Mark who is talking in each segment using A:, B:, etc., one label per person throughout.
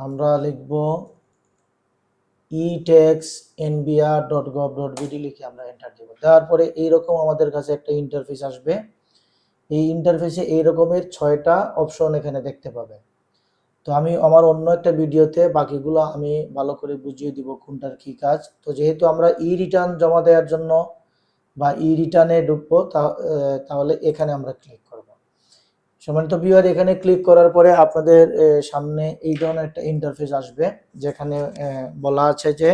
A: আমরা লিখব etax.nbr.gov.bd লিখে আমরা এন্টার দেব। দেওয়ার পরে এইরকম আমাদের কাছে একটা ইন্টারফেস আসবে। এই ইন্টারফেসে এই রকমের 6টা অপশন এখানে দেখতে পাবেন। তো আমি আমার অন্য একটা ভিডিওতে বাকিগুলো আমি ভালো করে বুঝিয়ে দিব কোনটার কি কাজ। তো যেহেতু আমরা রিটার্ন জমা দেওয়ার জন্য বা রিটার্নে ঢুকবো, তাহলে এখানে আমরা ক্লিক করব। সম্মানিত ভিউয়ার, এখানে ক্লিক করার পরে আপনাদের সামনে এই ধরনের একটা ইন্টারফেস আসবে, যেখানে বলা আছে যে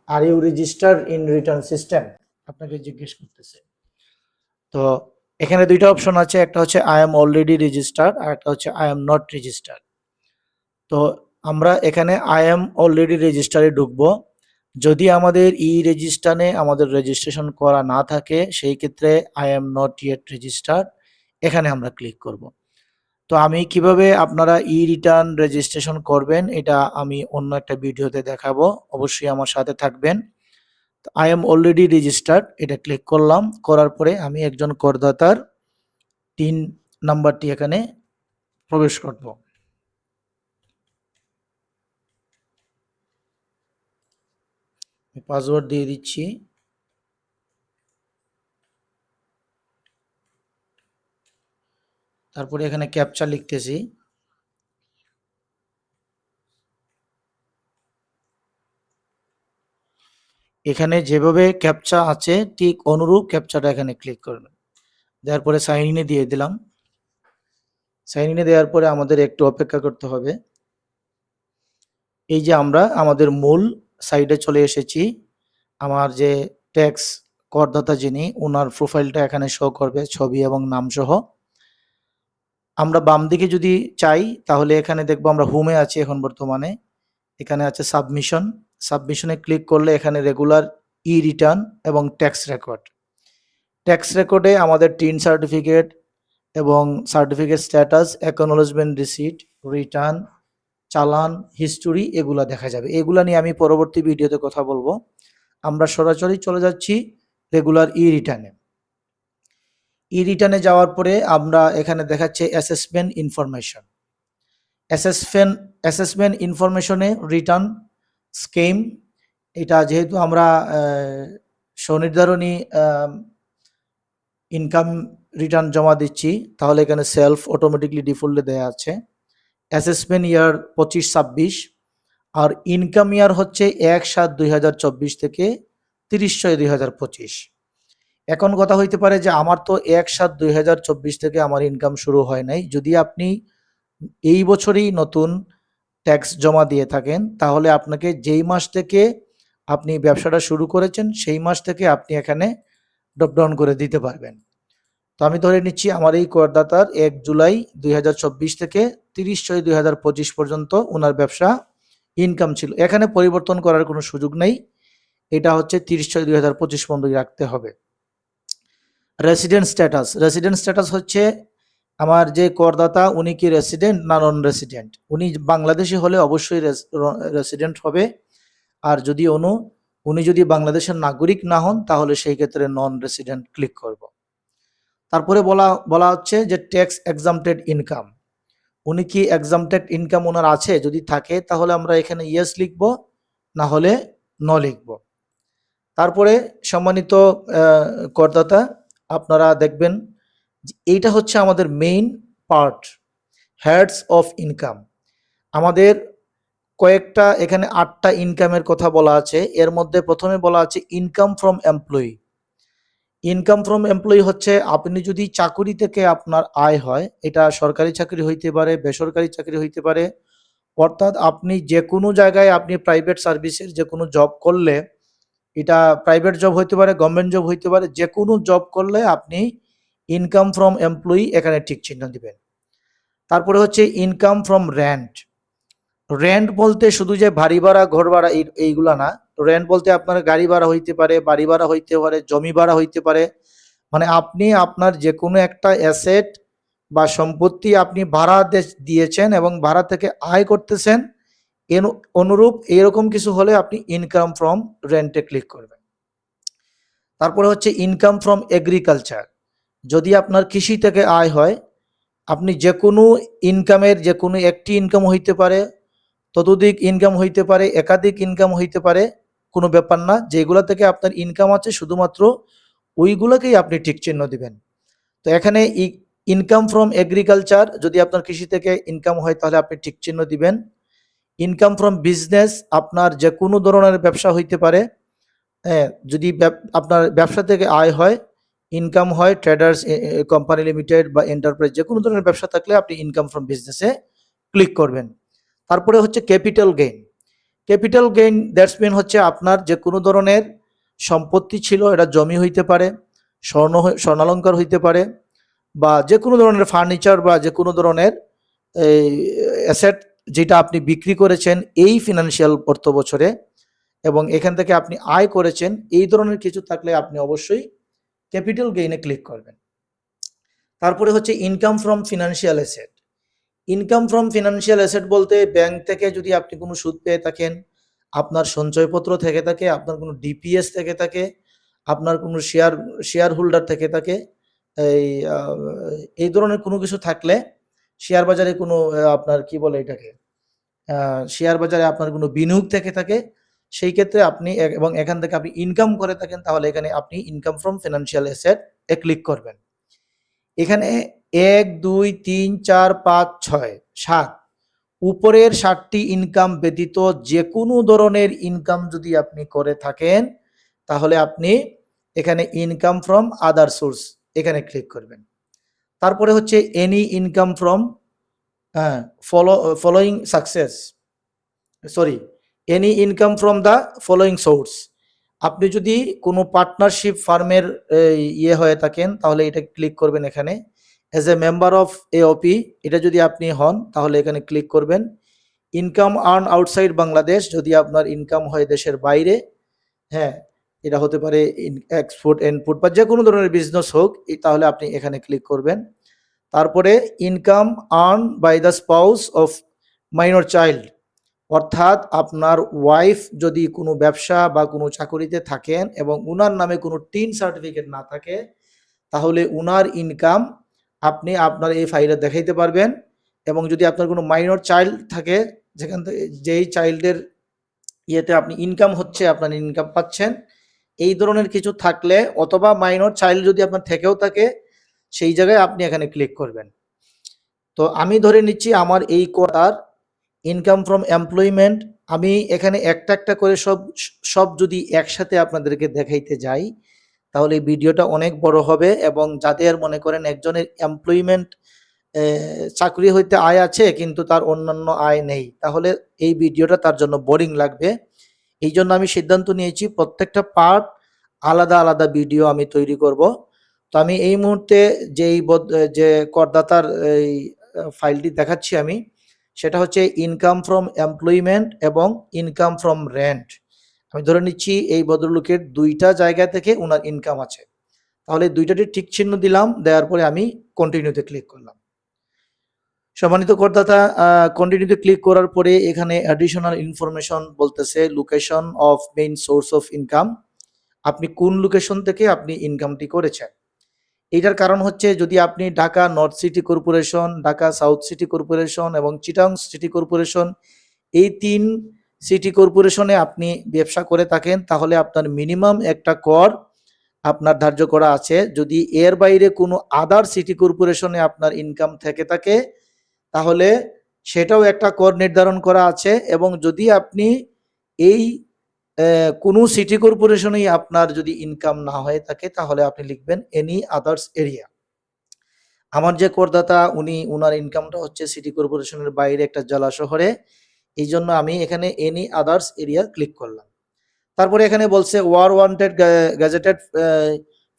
A: are you registered in return system, আপনাকে জিজ্ঞেস করতেছে। তো এখানে দুইটা অপশন আছে, একটা হচ্ছে আই এম অলরেডি রেজিস্টার্ড আর একটা হচ্ছে আই এম নট রেজিস্টার্ড। তো আমরা এখানে আই এম অলরেডি রেজিস্টারে ঢুকবো। যদি আমাদের রেজিস্টারে আমাদের রেজিস্ট্রেশন করা না থাকে, সেই ক্ষেত্রে I am not yet registered এখানে আমরা ক্লিক করব। তো আমি কিভাবে আপনারা রিটার্ন রেজিস্ট্রেশন করবেন এটা আমি অন্য একটা ভিডিওতে দেখাবো, অবশ্যই আমার সাথে থাকবেন। আই এম অলরেডি রেজিস্টার্ড এটা ক্লিক করলাম, করার পরে আমি একজন করদাতার 3 নাম্বারটি এখানে প্রবেশ করব। পাসওয়ার্ড দিয়ে দিচ্ছি। তারপরে এখানে ক্যাপচা লিখতেছি। এখানে যেভাবে ক্যাপচা আছে ঠিক অনুরূপ ক্যাপচাটা এখানে ক্লিক করবেন। দেওয়ার পরে সাইন ইনে দিয়ে দিলাম। সাইন ইনে দেওয়ার পরে আমাদের একটু অপেক্ষা করতে হবে। এই যে আমরা আমাদের মূল সাইডে চলে এসেছি। আমার যে ট্যাক্স করদাতা যিনি, ওনার প্রোফাইলটা এখানে শো করবে ছবি এবং নাম সহ। আমরা বাম দিকে যদি চাই তাহলে এখানে দেখবো আমরা হোমে আছি এখন বর্তমানে। এখানে আছে সাবমিশন। সাবমিশনে ক্লিক করলে এখানে রেগুলার রিটার্ন এবং ট্যাক্স রেকর্ড। ট্যাক্স রেকর্ডে আমাদের টিন সার্টিফিকেট এবং certificate status, acknowledgement receipt, return, চালান, হিস্টোরি এগুলা দেখা যাবে। এগুলা নিয়ে আমি পরবর্তী ভিডিওতে কথা বলবো। আমরা সরাসরি চলে যাচ্ছি রেগুলার রিটার্নে। রিটার্নে যাওয়ার পরে আমরা এখানে দেখাচ্ছে অ্যাসেসমেন্ট ইনফরমেশন। অ্যাসেসমেন্ট ইনফরমেশনে রিটার্ন স্কিম, এটা যেহেতু আমরা স্বনির্ধারণী ইনকাম রিটার্ন জমা দিচ্ছি, তাহলে এখানে সেলফ অটোমেটিকলি ডিফল্টে দেওয়া আছে। অ্যাসেসমেন্ট ইয়ার 25-26 আর ইনকাম ইয়ার হচ্ছে 1/7/2024 থেকে 30/6/2025। এখন কথা হইতে পারে যে আমার তো 1/7/2024 থেকে আমার ইনকাম শুরু হয় নাই। যদি আপনি এই বছরই নতুন ট্যাক্স জমা দিয়ে থাকেন, তাহলে আপনাকে যেই মাস থেকে আপনি ব্যবসাটা শুরু করেছেন সেই মাস থেকে আপনি এখানে ড্রপ ডাউন করে দিতে পারবেন। তো আমি ধরে নিচ্ছি আমার এই করদাতার 1 জুলাই 2024 থেকে 30/6/2025 পর্যন্ত ওনার ব্যবসা ইনকাম ছিল। এখানে পরিবর্তন করার কোনো সুযোগ নেই। এটা হচ্ছে 30/6/2025 পর্যন্ত রাখতে হবে। রেসিডেন্ট স্ট্যাটাস হচ্ছে আমার যে করদাতা উনি কি রেসিডেন্ট না নন রেসিডেন্ট। উনি বাংলাদেশি হলে অবশ্যই রেসিডেন্ট হবে, আর যদি উনি যদি বাংলাদেশের নাগরিক না হন তাহলে সেই ক্ষেত্রে নন রেসিডেন্ট ক্লিক করব। তারপরে বলা হচ্ছে যে ট্যাক্স এক্সাম্পটেড ইনকাম, উনি কি এক্সাম্পটেড ইনকাম ওনার আছে, যদি থাকে তাহলে আমরা এখানে ইয়েস লিখব, না হলে নো লিখব। তারপরে সম্মানিত করদাতা, আপনারা দেখবেন এইটা হচ্ছে আমাদের main part, heads of income. আমাদের কয়েকটা এখানে 8টা ইনকামের কথা বলা আছে। এর মধ্যে প্রথমে বলা আছে income from employee. Income from employee হচ্ছে আপনি যদি চাকরি থেকে আপনার আয় হয়, এটা সরকারি চাকরি হইতে পারে, বেসরকারি চাকরি হইতে পারে, অর্থাৎ আপনি যে কোনো জায়গায় আপনি প্রাইভেট সার্ভিসের যে কোনো জব করলে, এটা প্রাইভেট জব হইতে পারে, গভর্নমেন্ট জব হইতে পারে, যে কোনো জব করলে আপনি ইনকাম ফ্রম এমপ্লয়ি এখানে ঠিক চিহ্ন দিবেন। তারপরে হচ্ছে ইনকাম ফ্রম রেন্ট। রেন্ট বলতে শুধু যে বাড়ি ভাড়া, ঘর ভাড়া এইগুলা না। রেন্ট বলতে আপনার গাড়ি ভাড়া হইতে পারে, বাড়ি ভাড়া হইতে পারে, জমি ভাড়া হইতে পারে। মানে আপনি আপনার যে কোনো একটা অ্যাসেট বা সম্পত্তি আপনি ভাড়া দিয়েছেন এবং ভাড়া থেকে আয় করতেছেন, অনুরূপ এরকম কিছু হলে আপনি ইনকাম ফ্রম রেন্টে ক্লিক করবেন। তারপরে হচ্ছে ইনকাম ফ্রম এগ্রিকালচার, যদি আপনার কৃষি থেকে আয় হয়, আপনি যে কোনো ইনকামের যে কোনো একটি ইনকাম হইতে পারে, ততোধিক ইনকাম হইতে পারে, একাধিক ইনকাম হইতে পারে, কোনো ব্যাপার না। যেগুলা থেকে আপনার ইনকাম আছে শুধুমাত্র ওইগুলোকেই আপনি টিক চিহ্ন দিবেন। তো এখানে ইনকাম ফ্রম এগ্রিকালচার, যদি আপনার কৃষি থেকে ইনকাম হয় তাহলে আপনি টিক চিহ্ন দিবেন। ইনকাম ফ্রম বিজনেস, আপনার যে কোনো ধরনের ব্যবসা হইতে পারে, হ্যাঁ, যদি আপনার ব্যবসা থেকে আয় হয়, ইনকাম হয়, ট্রেডার্স কোম্পানি লিমিটেড বা এন্টারপ্রাইজ যে কোনো ধরনের ব্যবসা থাকলে আপনি ইনকাম ফ্রম বিজনেসে ক্লিক করবেন। তারপরে হচ্ছে capital gain. Capital gain that's mean হচ্ছে আপনার যে কোনো ধরনের সম্পত্তি ছিল, এটা জমি হইতে পারে, স্বর্ণালঙ্কার হইতে পারে, বা যে কোনো ধরনের ফার্নিচার বা যে কোনো ধরনের এই অ্যাসেট যেটা আপনি বিক্রি করেছেন এই ফিনান্সিয়াল অর্থ বছরে, এবং এখান থেকে আপনি আয় করেছেন, এই ধরনের কিছু থাকলে আপনি অবশ্যই ক্যাপিটাল গেইনে ক্লিক করবেন। তারপরে হচ্ছে income from financial asset. Income from financial asset বলতে ব্যাংক থেকে যদি আপনি কোনো সুদ পেয়ে থাকেন, আপনার সঞ্চয়পত্র থেকে থাকে, আপনার কোনো ডিপিএস থেকে থাকে, আপনার কোনো শেয়ার হোল্ডার থেকে থাকে, এই এই ধরনের কোনো কিছু থাকলে, শেয়ার বাজারে কোনো আপনার কি বলে এটাকে, শেয়ার বাজারে আপনার কোনো বিনিয়োগ থেকে থাকে, সেই ক্ষেত্রে আপনি এবং এখান থেকে আপনি ইনকাম করে থাকেন, তাহলে এখানে আপনি income from financial asset A click করবেন। এখানে 1, 2, 3, 4, 5, 6, 7 উপরের 7টি ইনকাম ব্যতীত যে কোনো ধরনের ইনকাম যদি আপনি করে থাকেন, তাহলে আপনি এখানে ইনকাম ফ্রম আদার সোর্স এখানে ক্লিক করবেন। তারপরে হচ্ছে any income from following success, sorry, any income from the following source. আপনি যদি কোনো পার্টনারশিপ ফার্মের ইয়ে হয়ে থাকেন, তাহলে এটা ক্লিক করবেন এখানে। As a member of AOP, এটা যদি আপনি হন তাহলে এখানে ক্লিক করবেন। ইনকাম আর্ন আউটসাইড বাংলাদেশ, যদি আপনার ইনকাম হয় দেশের বাইরে, হ্যাঁ, এটা হতে পারে এক্সপোর্ট ইনপুট বা যে কোনো ধরনের বিজনেস হোক, তাহলে আপনি এখানে ক্লিক করবেন। তারপরে income earn by the spouse of minor child, অর্থাৎ আপনার ওয়াইফ যদি কোনো ব্যবসা বা কোনো চাকরিতে থাকেন এবং উনার নামে কোনো টিন সার্টিফিকেট না থাকে, তাহলে উনার ইনকাম আপনি আপনার এই ফাইলে দেখাইতে পারবেন। এবং যদি আপনার কোনো মাইনর চাইল্ড থাকে, যেখান থেকে যেই চাইল্ডের ইয়েতে আপনি ইনকাম হচ্ছে, আপনার ইনকাম পাচ্ছেন, এই ধরনের কিছু থাকলে, অথবা মাইনর চাইল্ড যদি আপনার থেকেও থাকে, সেই জায়গায় আপনি এখানে ক্লিক করবেন। তো আমি ধরে নিচ্ছি আমার এই কোটার ইনকাম ফ্রম এমপ্লয়মেন্ট, আমি এখানে একটা একটা করে সব যদি একসাথে আপনাদেরকে দেখাইতে যাই, তাহলে এই ভিডিওটা অনেক বড় হবে, এবং যাদের মনে করেন একজনের এমপ্লয়মেন্ট চাকরি হইতে আয় আছে কিন্তু তার অন্যান্য আয় নেই, তাহলে এই ভিডিওটা তার জন্য বোরিং লাগবে। এই জন্য আমি সিদ্ধান্ত নিয়েছি প্রত্যেকটা পার্ট আলাদা আলাদা ভিডিও আমি তৈরি করব। তো আমি এই মুহূর্তে যে করদাতার এই ফাইলটি দেখাচ্ছি আমি, সেটা হচ্ছে ইনকাম ফ্রম এমপ্লয়মেন্ট এবং ইনকাম ফ্রম রেন্ট। আমি ধরে নিচ্ছি এই ভদ্রলোকের দুইটা জায়গা থেকে ওনার ইনকাম আছে, তাহলে দুইটাটি টিক চিহ্ন দিলাম, দেওয়ার পরে আমি কন্টিনিউতে ক্লিক করলাম। সম্মানিত করদাতা, কন্টিনিউতে ক্লিক করার পরে এখানে অ্যাডিশনাল ইনফরমেশন বলতেছে location of main source of income, আপনি কোন লোকেশন থেকে আপনি ইনকামটি করেছেন। এইটার কারণ হচ্ছে, যদি আপনি Dhaka north city corporation, Dhaka south city corporation এবং চিটাং সিটি কর্পোরেশন, এই 3 সিটি কর্পোরেশনে আপনি ব্যবসা করে থাকেন, তাহলে আপনার মিনিমাম একটা কর আপনার ধার্য করা আছে। যদি এর বাইরে কোনো আদার সিটি কর্পোরেশনে আপনার ইনকাম থেকে থাকে, তাহলে সেটাও একটা কর নির্ধারণ করা আছে। এবং যদি আপনি এই কোনো সিটি কর্পোরেশনেই আপনার যদি ইনকাম না হয়ে থাকে, তাহলে আপনি লিখবেন এনি আদার্স এরিয়া। আমার যে করদাতা উনার ইনকামটা হচ্ছে সিটি কর্পোরেশনের বাইরে একটা জেলা শহরে, এই জন্য আমি এখানে এনি আদার্স এরিয়া ক্লিক করলাম। তারপরে এখানে বলছে war wounded gazetted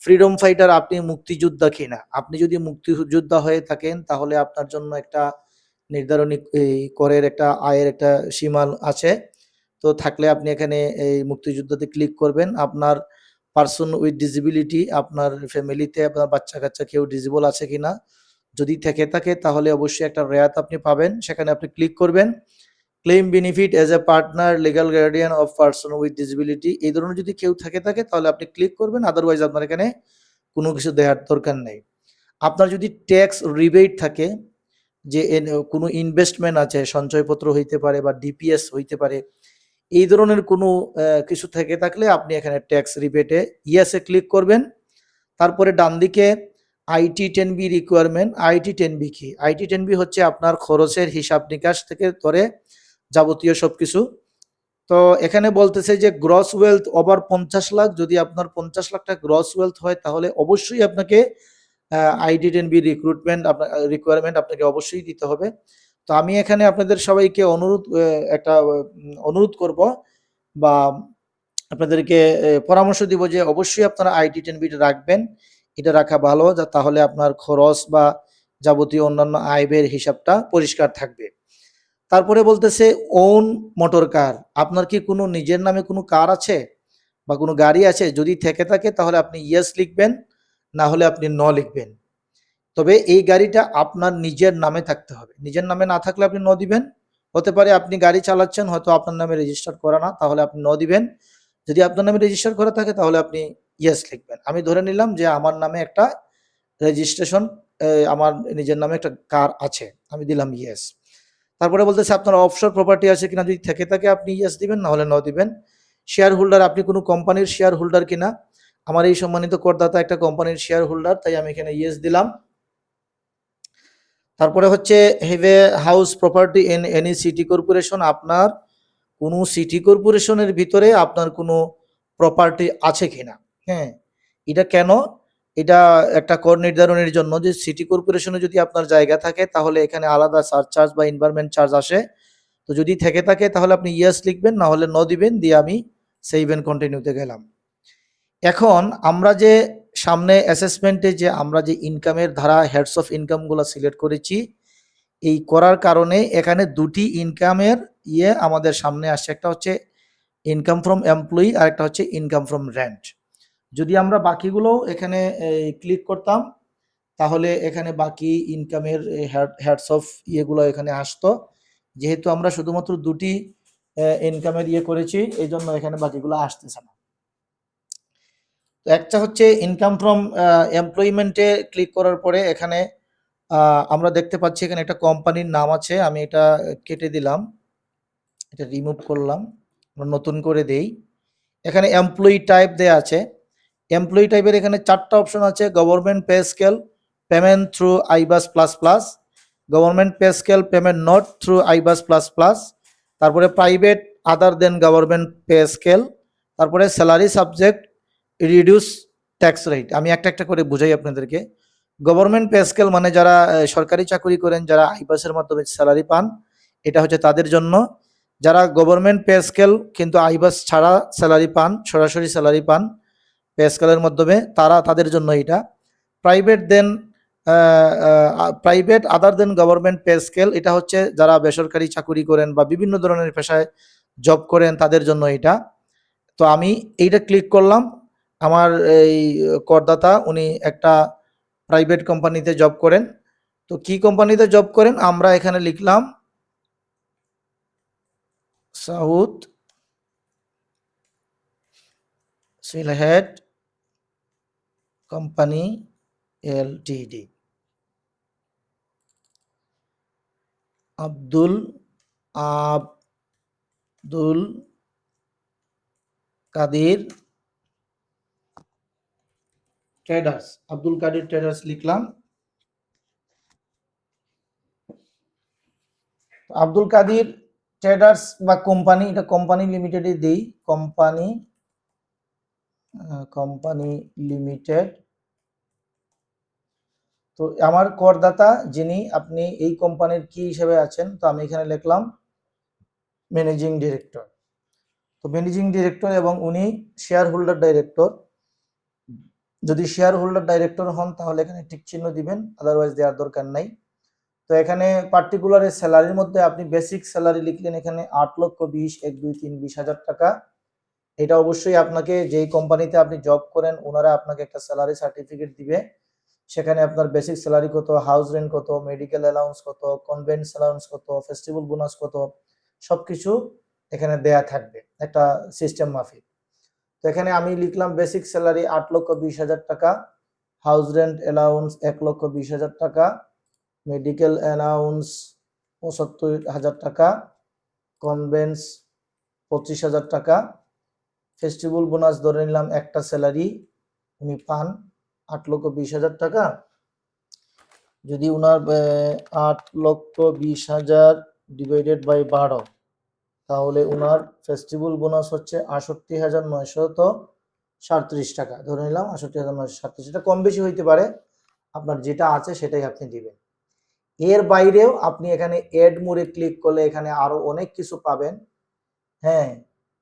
A: freedom fighter, আপনি মুক্তিযোদ্ধা কিনা। আপনি যদি মুক্তিযোদ্ধা হয়ে থাকেন, তাহলে আপনার জন্য একটা নির্ধারণী করের একটা আয়ের একটা সীমা আছে। তো থাকলে আপনি এখানে এই মুক্তিযোদ্ধাতে ক্লিক করবেন। আপনার পার্সন উইথ ডিসেবিলিটি, আপনার ফ্যামিলিতে আপনার বাচ্চা কাচ্চা কেউ ডিসেবল আছে কিনা, যদি থেকে থাকে তাহলে অবশ্যই একটা রেয়াত আপনি পাবেন, সেখানে আপনি ক্লিক করবেন। Claim benefit as a partner, legal guardian of person with disability, এই ধরনের যদি কেউ থাকে তাহলে আপনি ক্লিক করবেন, আদারওয়াইজ আপনার এখানে কোনো কিছু দেওয়ার দরকার নেই। আপনার যদি ট্যাক্স রিবেট থাকে, যে কোনো ইনভেস্টমেন্ট আছে, সঞ্চয়পত্র হইতে পারে বা ডিপিএস হইতে পারে, এই ধরনের কোনো কিছু থেকে থাকলে আপনি এখানে ট্যাক্স রিবেটে ইয়েসে ক্লিক করবেন। তারপরে ডান দিকে IT10B রিকোয়ারমেন্ট, IT10B কি? IT10B হচ্ছে আপনার খরচের হিসাব নিকাশ থেকে ধরে যাবতীয় সবকিছু। তো এখানে বলতেছে যে গ্রস ওয়েলথ ওভার 50 লাখ, যদি আপনার 50 লাখ টাকা গ্রস ওয়েলথ হয় তাহলে অবশ্যই আপনাকে IT10B রিকোয়ারমেন্ট আপনাকে অবশ্যই দিতে হবে। তো আমি এখানে আপনাদের সবাইকে অনুরোধ করব বা আপনাদেরকে পরামর্শ দিব যে অবশ্যই আপনারা IT10B রাখবেন। এটা রাখা ভালো, তাহলে আপনার খরচ বা যাবতীয় অন্যান্য আয় ব্যয়ের হিসাবটা পরিষ্কার থাকবে। তারপরে বলতেছে ওন মোটর কার, আপনার কি কোনো নিজের নামে কোনো কার আছে বা কোনো গাড়ি আছে? যদি থেকে থাকে তাহলে আপনি ইয়েস লিখবেন, না হলে আপনি ন লিখবেন। তবে এই গাড়িটা আপনার নিজের নামে থাকতে হবে, নিজের নামে না থাকলে আপনি ন দিবেন। হতে পারে আপনি গাড়ি চালাচ্ছেন, হয়তো আপনার নামে রেজিস্টার করা না, তাহলে আপনি ন দিবেন। যদি আপনার নামে রেজিস্টার করা থাকে তাহলে আপনি ইয়েস লিখবেন। আমি ধরে নিলাম যে আমার নামে একটা রেজিস্ট্রেশন, আমার নিজের নামে একটা কার আছে, আমি দিলাম ইয়েস। তারপরে বলতেছে আপনার অফশোর প্রপার্টি আছে কিনা, যদি থেকে থাকে আপনি ইয়েস দিবেন, না হলে ন দিবেন। শেয়ার হোল্ডার, আপনি কোনো কোম্পানির শেয়ার হোল্ডার কিনা? আমার এই সম্মানিত করদাতা একটা কোম্পানির শেয়ার হোল্ডার, তাই আমি এখানে ইয়েস দিলাম। তারপরে হচ্ছে have a house property in any city corporation, আপনার কোনো সিটি কর্পোরেশনের ভিতরে আপনার কোনো প্রপার্টি আছে কিনা। হ্যাঁ, এটা কেন? এটা একটা কর নির্ধারণের জন্য, যে সিটি কর্পোরেশনে যদি আপনার জায়গা থাকে তাহলে এখানে আলাদা সারচার্জ বা এনভায়রনমেন্ট চার্জ আসে। তো যদি থেকে থাকে তাহলে আপনি ইয়েস লিখবেন, না হলে ন দিবেন, দিয়ে আমি সেভ এন্ড কন্টিনিউতে গেলাম। এখন আমরা যে সামনে অ্যাসেসমেন্টে যে আমরা যে ইনকামের ধারা হেডস অফ ইনকামগুলো সিলেক্ট করেছি, এই করার কারণে এখানে দুটি ইনকামের আমাদের সামনে আসছে, একটা হচ্ছে ইনকাম ফ্রম এমপ্লয়ি আর একটা হচ্ছে ইনকাম ফ্রম রেন্ট। যদি আমরা বাকিগুলো এখানে ক্লিক করতাম তাহলে এখানে বাকি ইনকামের হেডস অফ ইয়েগুলো এখানে আসতো। যেহেতু আমরা শুধুমাত্র দুটি ইনকামের করেছি, এই জন্য এখানে বাকিগুলো আসতেছে না। একটা হচ্ছে ইনকাম ফ্রম এমপ্লয়মেন্টে ক্লিক করার পরে এখানে আমরা দেখতে পাচ্ছি এখানে একটা কোম্পানির নাম আছে, আমি এটা কেটে দিলাম, এটা রিমুভ করলাম, নতুন করে দেই। এখানে এমপ্লয়ি টাইপ দেয়া আছে, এমপ্লয়ি টাইপের এখানে 4টা অপশন আছে: government pay scale, payment through আইবাস plus plus, government pay scale payment not through আইবাস plus plus, তারপরে প্রাইভেট আদার দেন গভর্নমেন্ট পে স্কেল, তারপরে salary subject reduce tax rate. আমি একটা একটা করে বুঝাই আপনাদেরকে। গভর্নমেন্ট পে স্কেল মানে যারা সরকারি চাকরি করেন, যারা আইবাসের মাধ্যমে স্যালারি পান, এটা হচ্ছে তাদের জন্য। যারা গভর্নমেন্ট পে স্কেল কিন্তু আইবাস ছাড়া স্যালারি পান, সরাসরি স্যালারি পান পে স্কেলের মাধ্যমে, তাদের জন্য এটা। প্রাইভেট দেন প্রাইভেট আদার দেন গভর্নমেন্ট পে স্কেল, এটা হচ্ছে যারা বেসরকারি চাকরি করেন বা বিভিন্ন ধরনের পেশায় জব করেন তাদের জন্য এটা। তো আমি এইটা ক্লিক করলাম। আমার এই করদাতা উনি একটা প্রাইভেট কোম্পানিতে জব করেন। তো কি কোম্পানিতে জব করেন আমরা এখানে লিখলাম south Sylhet company LTD. Abdul Abdul Kadir traders, Abdul Kadir traders লিখলাম। আব্দুল কাদির ট্রেডার্স বা কোম্পানি, এটা কোম্পানি লিমিটেডে দেই, কোম্পানি লিমিটেড। তো আমার করদাতা যিনি, আপনি এই কোম্পানির কি হিসেবে আছেন, তো আমি এখানে লিখলাম ম্যানেজিং ডিরেক্টর। তো ম্যানেজিং ডিরেক্টর এবং উনি শেয়ার হোল্ডার ডাইরেক্টর। যদি শেয়ার হোল্ডার ডাইরেক্টর হন তাহলে এখানে টিক চিহ্ন দিবেন, আদারওয়াইজ দেওয়ার দরকার নাই। তো এখানে পার্টিকুলার স্যালারির মধ্যে আপনি বেসিক স্যালারি লিখলেন এখানে 8,20,1,2,3,20,000 টাকা। এটা অবশ্যই আপনাকে, যেই কোম্পানিতে আপনি জব করেন ওনারা আপনাকে একটা স্যালারি সার্টিফিকেট দিবে, সেখানে আপনার বেসিক স্যালারি কত, হাউস রেন্ট কত, মেডিকেল অ্যালাউন্স কত, কনভেন্স অ্যালাউন্স কত, ফেস্টিভ্যাল বোনাস কত, সবকিছু এখানে দেয়া থাকবে একটা সিস্টেম মাফিক। তো এখানে আমি লিখলাম বেসিক স্যালারি 8,20,000 টাকা, হাউস রেন্ট অ্যালাউন্স 1,20,000 টাকা, মেডিকেল অ্যালাউন্স 75,000 টাকা, কনভেন্স 25,000 টাকা, ফেস্টিভ্যাল বোনাস ধরে নিলাম একটা স্যালারি উনি পান 8,20,000 টাকা। যদি উনার 8,20,000 ডিভাইডেড বাই 12, তাহলে উনার ফেস্টিভ্যাল বোনাস হচ্ছে 68,937 টাকা। ধরে নিলাম 68,937, এটা কম বেশি হইতে পারে, আপনার যেটা আছে সেটাই আপনি দিবেন। এর বাইরেও আপনি এখানে এড মোরে ক্লিক করলে এখানে আরো অনেক কিছু পাবেন। হ্যাঁ,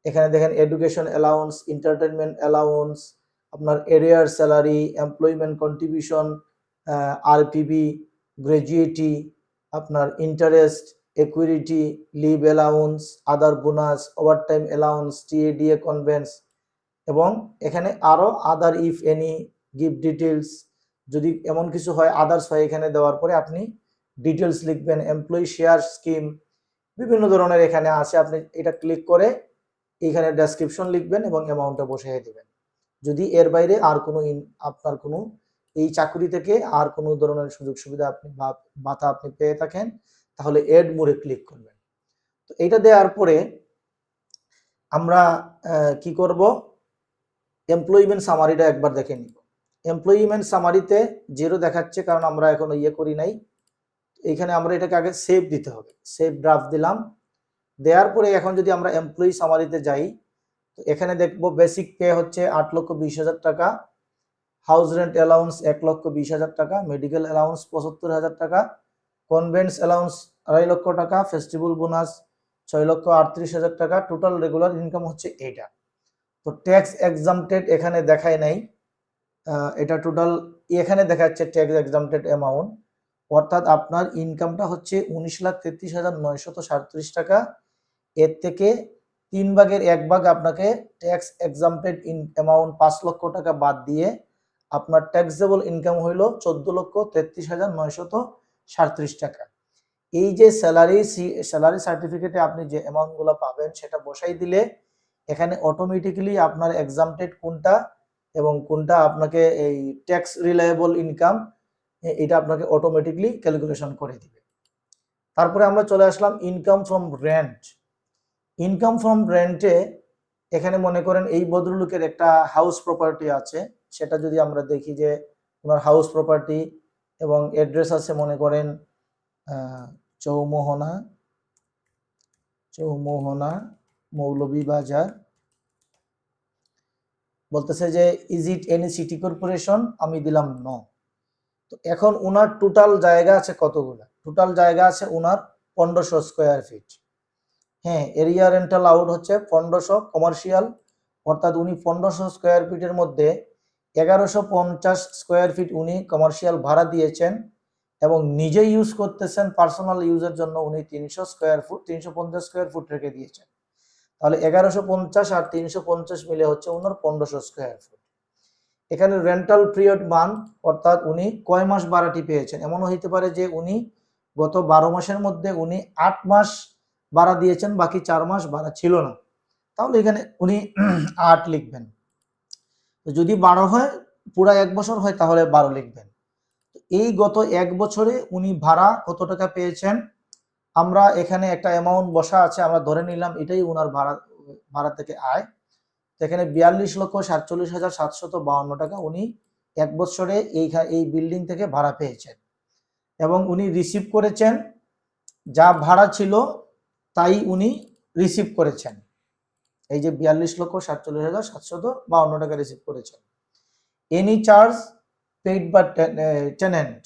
A: এখানে দেখেন এডুকেশন অ্যালাউন্স, এন্টারটেনমেন্ট অ্যালাউন্স, আপনার arrear salary, employment contribution, RPB, gratuity, আপনার interest, equity, leave allowance, other bonus, overtime allowance, TA DA conveyance, এবং এখানে আরো other if any gift details, যদি এমন কিছু হয় আদার্স হয় এখানে দেওয়ার পরে আপনি ডিটেলস লিখবেন, এমপ্লয়ি শেয়ার স্কিম, বিভিন্ন ধরনের এখানে আছে। আপনি এটা ক্লিক করে এখানে ডেসক্রিপশন লিখবেন এবং অ্যামাউন্টটা বসিয়ে দিবেন। যদি এর বাইরে আর কোনো আপনার কোনো এই চাকরি থেকে আর কোনো ধরনের সুযোগ সুবিধা আপনি বা ভাতা আপনি পেয়ে থাকেন তাহলে এড মোরে ক্লিক করবেন। তো এটা দেওয়ার পরে আমরা কি করব, এমপ্লয়মেন্ট সামারিটা একবার দেখে নিব। এমপ্লয়মেন্ট সামারিতে 0 দেখাচ্ছে কারণ আমরা এখনো করি নাই। এইখানে আমরা এটাকে আগে সেভ দিতে হবে, সেভ ড্রাফট দিলাম। দেওয়ার পরে এখন যদি আমরা এমপ্লয়ি সামারিতে যাই, তো এখানে দেখবো বেসিক পে হচ্ছে 8,20,000 টাকা, হাউস রেন্ট অ্যালাউন্স 1,20,000 টাকা, মেডিকেল অ্যালাউন্স 75,000 টাকা, কনভেন্স অ্যালাউন্স 2.5 লক্ষ টাকা, ফেস্টিভ্যাল বোনাস 6,38,000 টাকা, টোটাল রেগুলার ইনকাম হচ্ছে এইটা। তো ট্যাক্স এক্সাম্পটেড এখানে দেখায় নাই, এটা টোটাল এখানে দেখাচ্ছে ট্যাক্স এক্সাম্পটেড অ্যামাউন্ট, অর্থাৎ আপনার ইনকামটা হচ্ছে 19,33,937 টাকা। এর থেকে 3 ভাগের 1 ভাগ আপনাকে ট্যাক্স এক্সাম্পটেড অ্যামাউন্ট 5 লক্ষ টাকা বাদ দিয়ে আপনার ট্যাক্সেবল ইনকাম হইল 14,33,937 টাকা। এই যে স্যালারি সার্টিফিকেটে আপনি যে অ্যামাউন্টগুলো পাবেন সেটা বসাই দিলে এখানে অটোমেটিক্যালি আপনার এক্সাম্পটেড কোনটা এবং কোনটা আপনাকে এই ট্যাক্স রিলায়েবল ইনকাম, এটা আপনাকে অটোমেটিক্যালি ক্যালকুলেশন করে দিবে। তারপরে আমরা চলে আসলাম income from rent. Income from রেন্টে এখানে মনে করেন এই ভদ্রলোকের একটা হাউস প্রপার্টি আছে, সেটা যদি আমরা দেখি যে ওনার হাউস প্রপার্টি এবং অ্যাড্রেস আছে মনে করেন চৌমোহনা মৌলভীবাজার, বলতেছে যে is it any city corporation, আমি দিলাম নো। তো এখন ওনার টোটাল জায়গা আছে কতগুলো, টোটাল জায়গা আছে ওনার 1500 স্কোয়ার ফিট। হ্যাঁ, এরিয়া রেন্টাল আউট হচ্ছে 1500 কমার্শিয়াল, অর্থাৎ উনি 1500 স্কোয়ার ফিটের মধ্যে 1150 স্কোয়ার ফিট উনি কমার্শিয়াল ভাড়া দিয়েছেন এবং নিজে ইউজ করতেছেন পার্সোনাল ইউজের জন্য উনি 350 স্কোয়ার ফুট রেখে দিয়েছেন। তাহলে 1150 আর 350 মিলে হচ্ছে ওনার 1500 স্কোয়ার ফুট। এখানে রেন্টাল পিরিয়ড মান, অর্থাৎ উনি কয় মাস ভাড়াটি পেয়েছেন, এমনও হইতে পারে যে উনি গত 12 মাসের মধ্যে উনি 8 মাস ভাড়া দিয়েছেন, বাকি 4 মাস ভাড়া ছিল না, তাহলে এখানে উনি 8 লিখবেন। যদি 12 হয়, পুরা 1 বছর হয় তাহলে 12 লিখবেন। এই গত 1 বছরে উনি ভাড়া কত টাকা পেয়েছেন, আমরা এখানে একটা অ্যামাউন্ট বসা আছে, আমরা ধরে নিলাম এটাই ওনার ভাড়া থেকে আয়। এখানে 42,47,752 টাকা উনি 1 বছরে এই বিল্ডিং থেকে ভাড়া পেয়েছেন এবং উনি রিসিভ করেছেন যা ভাড়া ছিল তাই উনি রিসিভ করেছেন। এই যে 42,47,752 টাকা রিসিভ করেছেন। Any charge paid by tenant,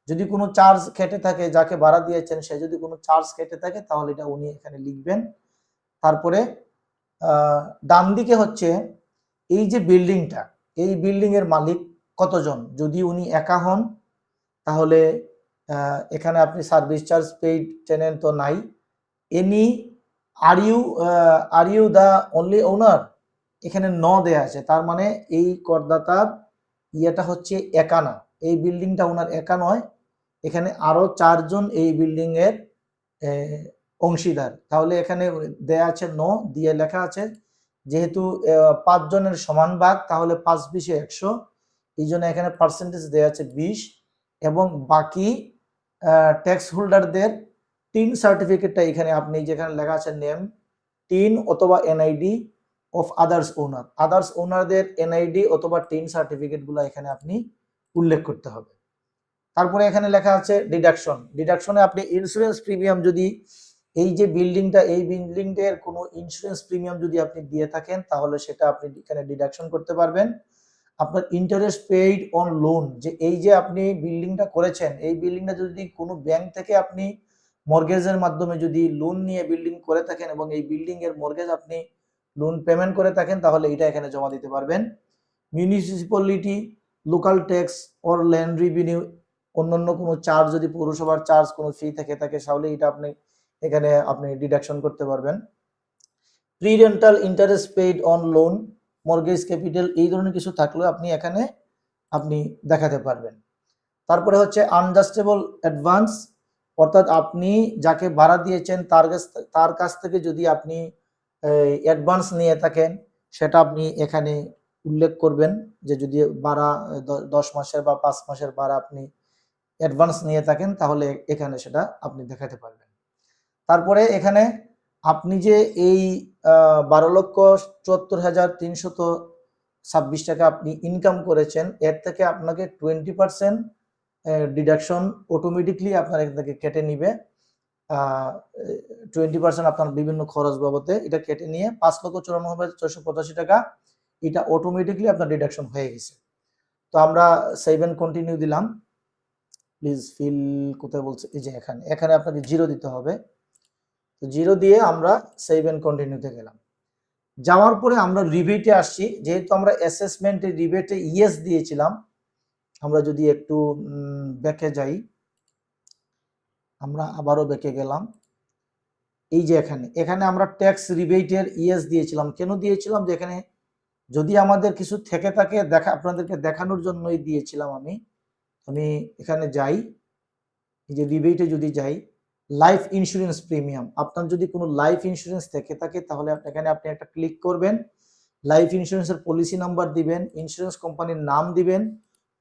A: যদি কোনো চার্জ কেটে থাকে, যাকে ভাড়া দিয়েছেন সে যদি কোনো চার্জ কেটে থাকে তাহলে এটা উনি এখানে লিখবেন। তারপরে ডান দিকে হচ্ছে এই যে বিল্ডিংটা, এই বিল্ডিং এর মালিক কতজন, যদি উনি একা হন তাহলে এখানে আপনি সার্ভিস চার্জ পেইড টেনেন্ট তো নাই। Any are you the only owner, এখানে ন দেয়া আছে, তার মানে এই করদাতার ইয়েটা হচ্ছে একা না, এই বিল্ডিংটা ওনার একা নয়, এখানে আরো 4 জন এই বিল্ডিং এর অংশীদার। তাহলে এখানে দেয়া আছে নো, দিয়ে লেখা আছে যেহেতু 5 জনের সমান ভাগ তাহলে 5 20 100, এই জন্য এখানে পার্সেন্টেজ দেওয়া আছে 20, এবং বাকি ট্যাক্স হোল্ডারদের টিন সার্টিফিকেটটা এখানে আপনি যেখানে লেখা আছে নেম, টিন অথবা এনআইডি অফ আদার্স ওনারদের এনআইডি অথবা টিন সার্টিফিকেটগুলো এখানে আপনি উল্লেখ করতে হবে। তারপরে এখানে লেখা আছে ডিডাকশনে আপনি ইন্স্যুরেন্স প্রিমিয়াম যদি এই যে বিল্ডিংটা, এই বিল্ডিংটার কোনো ইন্স্যুরেন্স প্রিমিয়াম যদি আপনি দিয়ে থাকেন তাহলে সেটা আপনি এখানে ডিডাকশন করতে পারবেন। আপনার ইন্টারেস্ট পেইড অন লোন, যে এই যে আপনি বিল্ডিংটা করেছেন, এই বিল্ডিংটা যদি কোনো ব্যাংক থেকে আপনি মর্গেজের মাধ্যমে যদি লোন নিয়ে বিল্ডিং করে থাকেন এবং এই বিল্ডিং এর মর্গেজ আপনি লোন পেমেন্ট করে থাকেন তাহলে এটা এখানে জমা দিতে পারবেন। Municipality, local tax or land revenue, অন্যান্য কোনো চার্জ যদি পৌরসভার চার্জ কোনো ফি থেকে থাকে তাহলে এটা আপনি এখানে ডিডাকশন করতে পারবেন। Pre rental interest paid on loan, mortgage capital, এই ধরনের কিছু থাকলেও আপনি এখানে দেখাতে পারবেন। তারপরে হচ্ছে আনজাস্টেবল অ্যাডভান্স, অর্থাৎ আপনি যাকে ভাড়া দিয়েছেন তার কাছ থেকে যদি আপনি অ্যাডভান্স নিয়ে থাকেন সেটা আপনি এখানে উল্লেখ করবেন, যে যদি ভাড়া 10 মাসের বা 5 মাসের ভাড়া আপনি অ্যাডভান্স নিয়ে থাকেন তাহলে এখানে সেটা আপনি দেখাতে পারবেন। তারপরে এখানে আপনি যে এই 12,74,326 টাকা আপনি ইনকাম করেছেন, এর থেকে আপনাকে 20% ডিডাকশন অটোমেটিকলি আপনার এখান থেকে কেটে নিবে। 20% আপনার বিভিন্ন খরচ বাবদে এটা কেটে নিয়ে 5,94,485 টাকা এটা অটোমেটিকলি আপনার ডিডাকশন হয়ে গেছে। তো আমরা সেভ এন্ড কন্টিনিউ দিলাম। প্লিজ ফিল কোথায় বলছে, এই যে এখানে আপনাকে 0 দিতে হবে। তো 0 দিয়ে আমরা সেভ এন্ড কন্টিনিউতে গেলাম। যাওয়ার পরে আমরা রিবেটে আসছি, যেহেতু আমরা অ্যাসেসমেন্টে রিবেটে ইয়েস দিয়েছিলাম। আমরা যদি একটু ব্যাকে যাই, আমরা আবারও ব্যাকে গেলাম। এই যে এখানে আমরা ট্যাক্স রিবেটের ইয়েস দিয়েছিলাম। কেন দিয়েছিলাম? যে এখানে যদি আমাদের কিছু থেকে থাকে আপনাদেরকে দেখানোর জন্যই দিয়েছিলাম। আমি এখানে যাই, এই যে রিবেটে যদি যাই, লাইফ ইন্স্যুরেন্স প্রিমিয়াম, আপনার যদি কোনো লাইফ ইন্স্যুরেন্স থেকে থাকে তাহলে এখানে আপনি একটা ক্লিক করবেন। লাইফ ইন্স্যুরেন্সের পলিসি নাম্বার দিবেন, ইন্স্যুরেন্স কোম্পানির নাম দিবেন,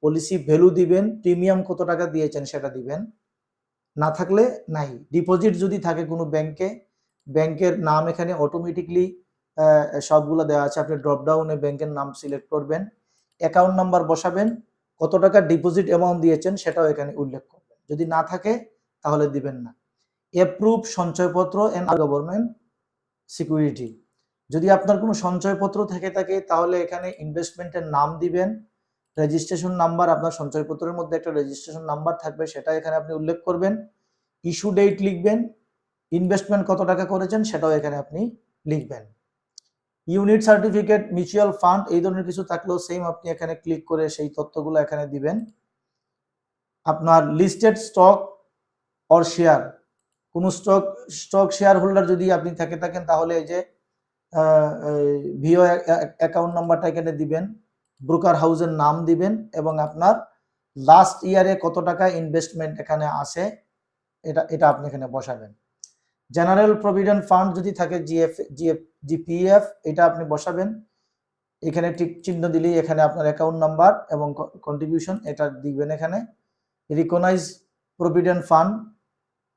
A: পলিসি ভ্যালু দিবেন, প্রিমিয়াম কত টাকা দিয়েছেন সেটা দিবেন, না থাকলে নাই। ডিপোজিট যদি থাকে কোনো ব্যাংকের নাম এখানে অটোমেটিকলি সবগুলো দেওয়া আছে, আপনি ড্রপ ডাউনে ব্যাংকের নাম সিলেক্ট করবেন, অ্যাকাউন্ট নাম্বার বসাবেন, কত টাকা ডিপোজিট অ্যামাউন্ট দিয়েছেন সেটাও এখানে উল্লেখ করবেন। যদি না থাকে তাহলে দিবেন না। অ্যাপ্রুভ সঞ্চয়পত্র এন্ড গভর্নমেন্ট সিকিউরিটি, যদি আপনার কোনো সঞ্চয়পত্র থেকে থাকে তাহলে এখানে ইনভেস্টমেন্টের নাম দিবেন, রেজিস্ট্রেশন নাম্বার, আপনার সঞ্চয়পত্রের মধ্যে একটা রেজিস্ট্রেশন নাম্বার থাকবে সেটা এখানে আপনি উল্লেখ করবেন, ইস্যু ডেট লিখবেন, ইনভেস্টমেন্ট কত টাকা করেছেন সেটাও এখানে আপনি লিখবেন। ইউনিট সার্টিফিকেট, মিউচুয়াল ফান্ড, এই ধরনের কিছু থাকলেও সেম আপনি এখানে ক্লিক করে সেই তথ্যগুলো এখানে দিবেন। আপনার লিস্টেড স্টক অর শেয়ার, কোনো স্টক শেয়ার হোল্ডার যদি আপনি থাকেন তাহলে এই যে ভিও অ্যাকাউন্ট নাম্বারটা এখানে দিবেন, ব্রোকার হাউসের নাম দিবেন এবং আপনার লাস্ট ইয়ারে কত টাকা ইনভেস্টমেন্ট এখানে আছে এটা আপনি এখানে বসাবেন। জেনারেল প্রভিডেন্ট ফান্ড যদি থাকে জিপিএফ, এটা আপনি বসাবেন। এখানে টিক চিহ্ন দিলেই এখানে আপনার অ্যাকাউন্ট নাম্বার এবং কন্ট্রিবিউশন এটা দিবেন। এখানে রিকগনাইজ প্রভিডেন্ট ফান্ড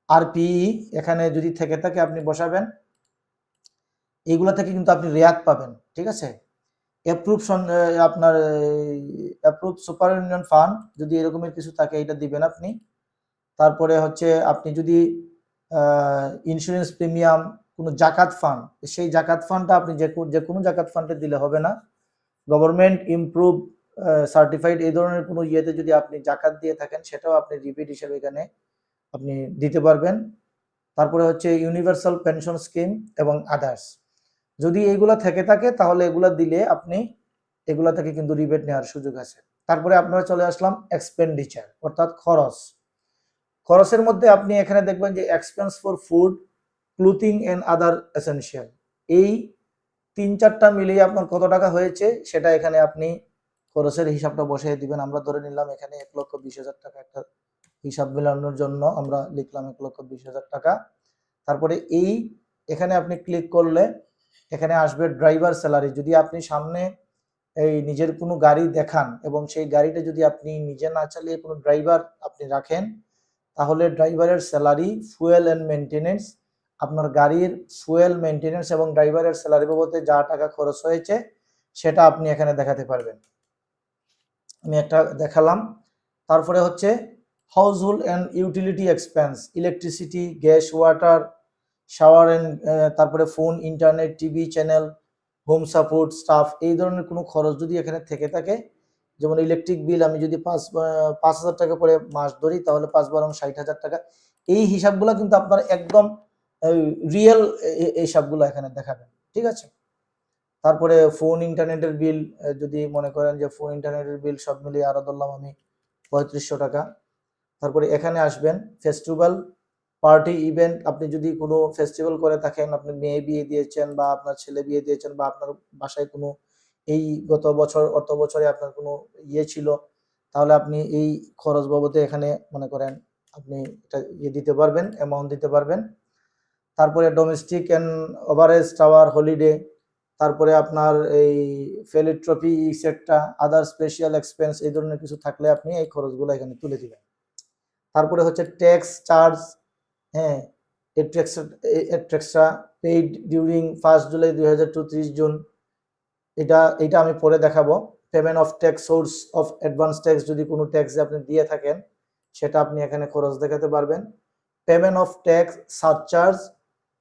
A: আরপিই এখানে যদি থেকে থাকে আপনি বসাবেন। এইগুলা থেকে কিন্তু আপনি রেয়াত পাবেন, ঠিক আছে। অ্যাপ্রুভ সুপার ইউনিয়ন ফান্ড যদি এরকমের কিছু থাকে এটা দিবেন আপনি। তারপরে হচ্ছে আপনি যদি ইন্স্যুরেন্স প্রিমিয়াম, কোনো জাকাত ফান্ড, সেই জাকাত ফান্ডটা আপনি যে কোনো জাকাত ফান্ডে দিলে হবে না। গভর্নমেন্ট ইমপ্রুভ সার্টিফাইড, এই ধরনের কোনো ইয়েতে যদি আপনি জাকাত দিয়ে থাকেন সেটাও আপনি রিপিট হিসেবে এখানে আপনি দিতে পারবেন। তারপরে হচ্ছে ইউনিভার্সাল পেনশন স্কিম এবং আদার্স, যদি এইগুলা থেকে থাকে তাহলে এগুলা দিলে আপনি এগুলা থেকে কিন্তু রিবেট নেওয়ার সুযোগ আছে। তারপরে আপনারা চলে আসলাম এক্সপেন্ডিচার, অর্থাৎ খরচের মধ্যে আপনি এখানে দেখবেন যে expense for food, clothing and other essential, এই 3-4টা মিলিয়ে আপনার কত টাকা হয়েছে সেটা এখানে আপনি খরচের হিসাবটা বসিয়ে দিবেন। আমরা ধরে নিলাম এখানে 1,20,000 টাকা একটা হিসাব মেলানোর জন্য আমরা লিখলাম 1,20,000 টাকা। তারপরে এখানে আপনি ক্লিক করলে এখানে আসবে ড্রাইভার স্যালারি, যদি আপনি সামনে এই নিজের কোনো গাড়ি দেখান এবং সেই গাড়িটা যদি আপনি নিজে না চালিয়ে কোনো ড্রাইভার আপনি রাখেন, তাহলে ড্রাইভারের স্যালারি, ফুয়েল অ্যান্ড মেনটেনেন্স, আপনার গাড়ির ফুয়েল মেনটেনেন্স এবং ড্রাইভারের স্যালারি বাবদে যা টাকা খরচ হয়েছে সেটা আপনি এখানে দেখাতে পারবেন। আমি একটা দেখালাম। তারপরে হচ্ছে household and utility expense, electricity, gas, water, shower and, তারপরে phone, internet, TV channel, home support staff, এই ধরনের কোনো খরচ যদি এখানে থেকে থাকে, যেমন ইলেকট্রিক বিল আমি যদি 5,000 টাকা করে মাস ধরি, তাহলে 5 × 60,000 টাকা। এই হিসাবগুলো কিন্তু আপনার একদম রিয়েল এইসবগুলো এখানে দেখাবেন, ঠিক আছে। তারপরে ফোন ইন্টারনেটের বিল, যদি মনে করেন যে ফোন ইন্টারনেটের বিল সব মিলিয়ে আরো ধরলাম আমি 3500 টাকা। তারপরে এখানে আসবেন ফেস্টিভ্যাল, পার্টি, ইভেন্ট, আপনি যদি কোনো ফেস্টিভ্যাল করে থাকেন, আপনি মেয়ে বিয়ে দিয়েছেন বা আপনার ছেলে বিয়ে দিয়েছেন বা আপনার বাসায় কোনো এই গত বছর অত বছরে আপনার কোনো ইয়ে ছিল, তাহলে আপনি এই খরচ বাবদে এখানে মনে করেন আপনি এটা ইয়ে দিতে পারবেন, অ্যামাউন্ট দিতে পারবেন। তারপরে domestic and average tower holiday, তারপরে আপনার এই ফিলিট্রপি ইসেট্রা, আদার স্পেশাল এক্সপেন্স, এই ধরনের কিছু থাকলে আপনি এই খরচগুলো এখানে তুলে দিবেন। তারপরে হচ্ছে ট্যাক্স চার্জ, হ্যাঁ, extra paid during 1 July 2000 to 30 June, এটা আমি পরে দেখাবো। Payment of tax, source of advance tax, যদি কোনো ট্যাক্স আপনি দিয়ে থাকেন সেটা আপনি এখানে খরচ দেখাতে পারবেন। Payment of tax, surcharge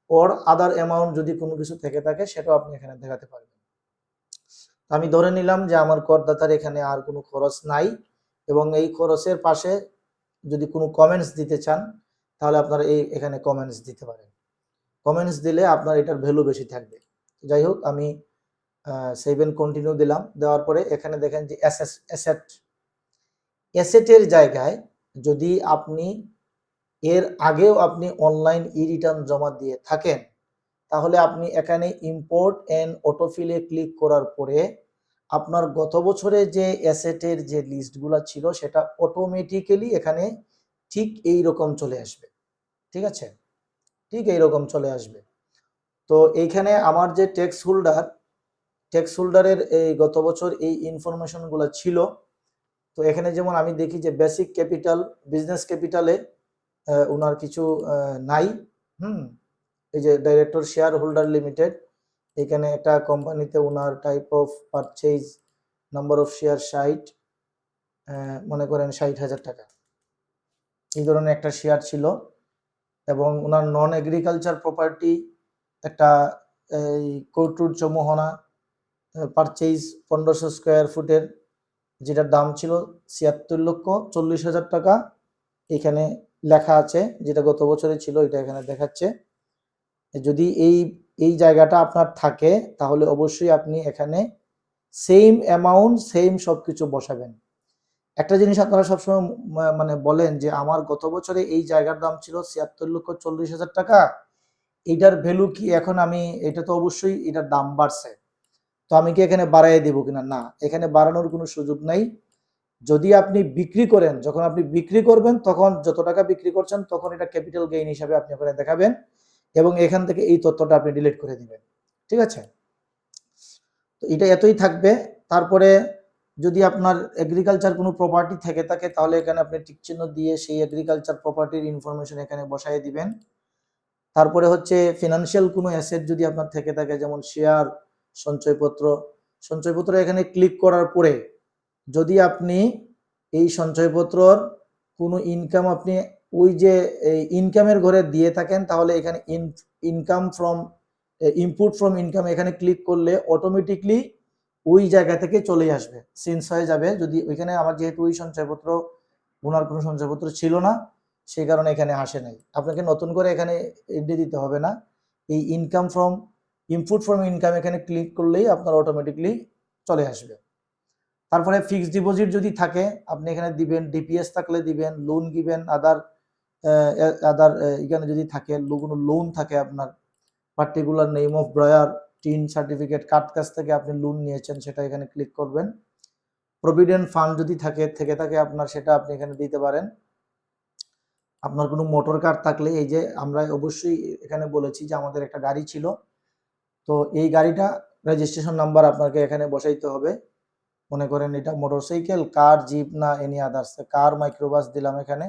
A: or other amount, যদি কোনো কিছু থেকে থাকে সেটাও আপনি এখানে দেখাতে পারবেন। আমি ধরে নিলাম যে আমার করদাতার এখানে আর কোনো খরচ নাই, এবং এই খরচের পাশে যদি কোনো কমেন্টস দিতে চান তাহলে আপনারা এখানে কমেন্টস দিতে পারেন। কমেন্টস দিলে আপনার এটার ভ্যালু বেশি থাকবে। যাই হোক, আমি সেভ এন্ড কন্টিনিউ দিলাম। দেওয়ার পরে এখানে দেখেন যে অ্যাসেটের জায়গায় যদি আপনি এর আগেও আপনি অনলাইন ই রিটার্ন জমা দিয়ে থাকেন, তাহলে আপনি এখানে ইম্পোর্ট এন্ড অটোফিলে ক্লিক করার পরে আপনার গত বছরে যে অ্যাসেটের যে লিস্টগুলো ছিল সেটা অটোমেটিক্যালি এখানে ঠিক এই রকম চলে আসবে, ঠিক আছে, ঠিক এই রকম চলে আসবে। তো এইখানে আমার যে ট্যাক্স হোল্ডারের এই গত বছর এই ইনফরমেশনগুলো ছিল। তো এখানে যেমন আমি দেখি যে বেসিক ক্যাপিটাল, বিজনেস ক্যাপিটালে ওনার কিছু নাই। এই যে ডাইরেক্টর শেয়ার হোল্ডার লিমিটেড, এখানে একটা কোম্পানিতে owner type of purchase, number of share 60, মনে করেন 60,000 টাকা, এই ধরনের একটা শেয়ার ছিল। এবং ওনার নন এগ্রিকালচার প্রপার্টি একটা এই কৌটুর চমোহনা পারচেজ 1500 স্কোয়ার ফুটের, যেটার দাম ছিল 76,40,000 টাকা, এখানে লেখা আছে। যেটা গত বছরে ছিল এটা এখানে দেখাচ্ছে। যদি এই জায়গাটা আপনার থাকে তাহলে অবশ্যই আপনি এখানে সেম অ্যামাউন্ট, সেম সবকিছু বসাবেন। একটা জিনিস আপনারা সবসময় মানে বলেন যে আমার গত বছরে এই জায়গার দাম ছিল 76,40,000 টাকা, এইটার ভ্যালু কি এখন আমি, এটা তো অবশ্যই এটার দাম বাড়ছে, তো আমি কি এখানে বাড়াই দেবো কিনা? না, এখানে বাড়ানোর কোনো সুযোগ নাই। যদি আপনি বিক্রি করেন, যখন আপনি বিক্রি করবেন তখন যত টাকা বিক্রি করছেন তখন এটা ক্যাপিটাল গেইন হিসাবে আপনি ওখানে দেখাবেন, এবং এখান থেকে এই তথ্যটা আপনি ডিলিট করে দিবেন, ঠিক আছে। তো এটা এতই থাকবে। তারপরে যদি আপনার এগ্রিকালচার কোনো প্রপার্টি থেকে থাকে তাহলে এখানে আপনি টিক চিহ্ন দিয়ে সেই এগ্রিকালচার প্রপার্টির ইনফরমেশন এখানে বসায় দিবেন। তারপরে হচ্ছে ফিনান্সিয়াল কোনো অ্যাসেট যদি আপনার থেকে থাকে, যেমন শেয়ার, সঞ্চয়পত্র এখানে ক্লিক করার পরে যদি আপনি এই সঞ্চয়পত্রর কোনো ইনকাম আপনি ওই যে ইনকামের ঘরে দিয়ে থাকেন, তাহলে এখানে income from input from income এখানে ক্লিক করলে অটোমেটিকলি ওই জায়গা থেকে চলে আসবে, চেঞ্জ হয়ে যাবে। যদি ওইখানে আমার যেহেতু ওই সঞ্চয়পত্র, ওনার কোনো সঞ্চয়পত্র ছিল না, সেই কারণে এখানে আসে নাই। আপনাকে নতুন করে এখানে এন্ট্রি দিতে হবে না। এই income from input from income এখানে ক্লিক করলেই আপনার অটোমেটিকলি চলে আসবে। তারপরে ফিক্সড ডিপোজিট যদি থাকে আপনি এখানে দিবেন, ডিপিএস থাকলে দিবেন, লোন গিভেন আদার এখানে যদি থাকে কোনো লোন থাকে আপনার, particular name of borrower, TIN certificate, card কাছ থেকে আপনি লোন নিয়েছেন সেটা এখানে ক্লিক করবেন। প্রভিডেন্ট ফান্ড যদি থেকে থাকে আপনার, সেটা আপনি এখানে দিতে পারেন। আপনার কোনো মোটর কার থাকলে, এই যে আমরা অবশ্যই এখানে বলেছি যে আমাদের একটা গাড়ি ছিল, তো এই গাড়িটা রেজিস্ট্রেশন নাম্বার আপনাকে এখানে বসাইতে হবে। মনে করেন এটা মোটরসাইকেল, কার, জিপ না এনি আদার্স, কার মাইক্রোবাস দিলাম এখানে।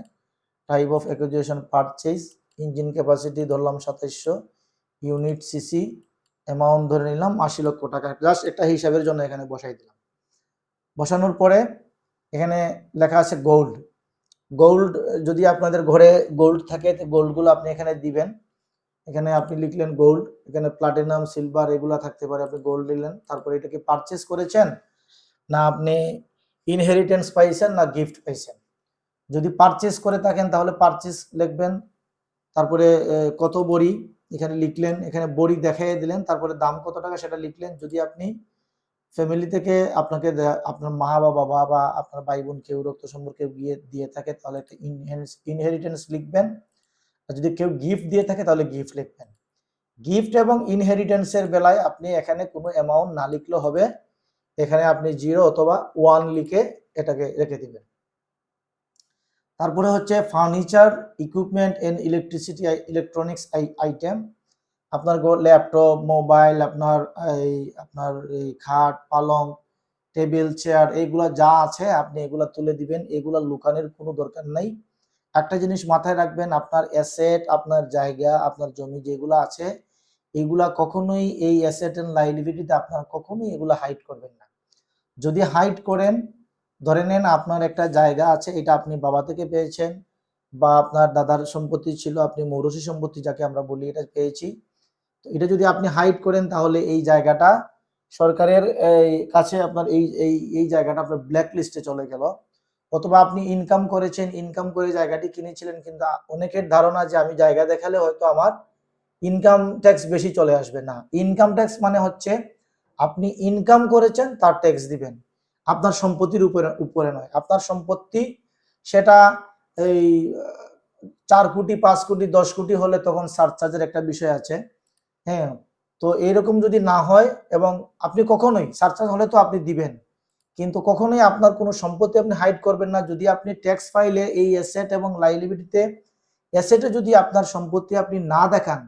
A: Type of acquisition purchase, engine capacity ধরলাম 2700, ইউনিট সিসি, অ্যামাউন্ট ধরে নিলাম 80 লক্ষ টাকা। জাস্ট একটা হিসাবের জন্য এখানে বসাই দিলাম। বসানোর পরে এখানে লেখা আছে গোল্ড। গোল্ড যদি আপনাদের ঘরে গোল্ড থাকে তো গোল্ডগুলো আপনি এখানে দিবেন। এখানে আপনি লিখলেন গোল্ড, এখানে প্লাটিনাম, সিলভার এগুলা থাকতে পারে, আপনি গোল্ড দিলেন। তারপরে এটাকে পারচেজ করেছেন না আপনি ইনহেরিটেন্স পাইছেন না গিফট পাইছেন। যদি পারচেজ করে থাকেন তাহলে পারচেজ লিখবেন। তারপরে কত বড়ি এখানে লিখলেন, এখানে বড়ি দেখাই দিলেন। তারপরে দাম কত টাকা সেটা লিখলেন। যদি আপনি ফ্যামিলি থেকে আপনাকে আপনার মা বা বাবা বা আপনার ভাই বোন কেউ রক্ত সম্পর্কে গিয়ে দিয়ে থাকে তাহলে একটা ইনহেরিটেন্স লিখবেন। আর যদি কেউ গিফট দিয়ে থাকে তাহলে গিফট লিখবেন। গিফট এবং ইনহেরিটেন্সের বেলায় আপনি এখানে কোনো অ্যামাউন্ট না লিখলেও হবে, এখানে আপনি 0 অথবা 1 লিখে এটাকে রেখে দিবেন। তারপরে হচ্ছে furniture, equipment and electricity, electronics item, আপনার ল্যাপটপ, মোবাইল, আপনার এই খাট, পালং, টেবিল, চেয়ার এইগুলা যা আছে আপনি এগুলা তুলে দিবেন। এগুলা লুকানোর কোনো দরকার নাই। একটা জিনিস মাথায় রাখবেন, আপনার অ্যাসেট, আপনার জায়গা, আপনার জমি যেগুলো আছে এগুলা কখনোই এই অ্যাসেট এন্ড লায়াবিলিটিতে আপনার কখনোই এগুলা হাইড করবেন না। যদি হাইড করেন, ধরে নেন আপনার একটা জায়গা আছে, এটা আপনি বাবা থেকে পেয়েছেন বা আপনার দাদার সম্পত্তি ছিল, আপনি মৌরসি সম্পত্তি যাকে আমরা বলি এটা পেয়েছি, তো এটা যদি আপনি হাইড করেন তাহলে এই জায়গাটা সরকারের কাছে আপনার এই জায়গাটা আপনার ব্ল্যাক লিস্টে চলে গেল। অথবা আপনি ইনকাম করেছেন, ইনকাম করে জায়গাটি কিনেছিলেন, কিন্তু অনেকের ধারণা যে আমি জায়গা দেখালে হয়তো আমার ইনকাম ট্যাক্স বেশি চলে আসবে। না, ইনকাম ট্যাক্স মানে হচ্ছে আপনি ইনকাম করেছেন তার ট্যাক্স দিবেন, আপনার সম্পত্তির উপরে নয়। আপনার সম্পত্তি সেটা এই 4 কোটি, 5 কোটি, 10 কোটি হলে তখন সারচার্জের একটা বিষয় আছে। হ্যাঁ, তো এইরকম যদি না হয়, এবং আপনি কখনোই সারচার্জ হলে তো আপনি দিবেন, কিন্তু কখনোই আপনার কোনো সম্পত্তি আপনি হাইড করবেন না। যদি আপনি ট্যাক্স ফাইলে এই অ্যাসেট এবং লায়াবিলিটিতে অ্যাসেটে যদি আপনার সম্পত্তি আপনি না দেখান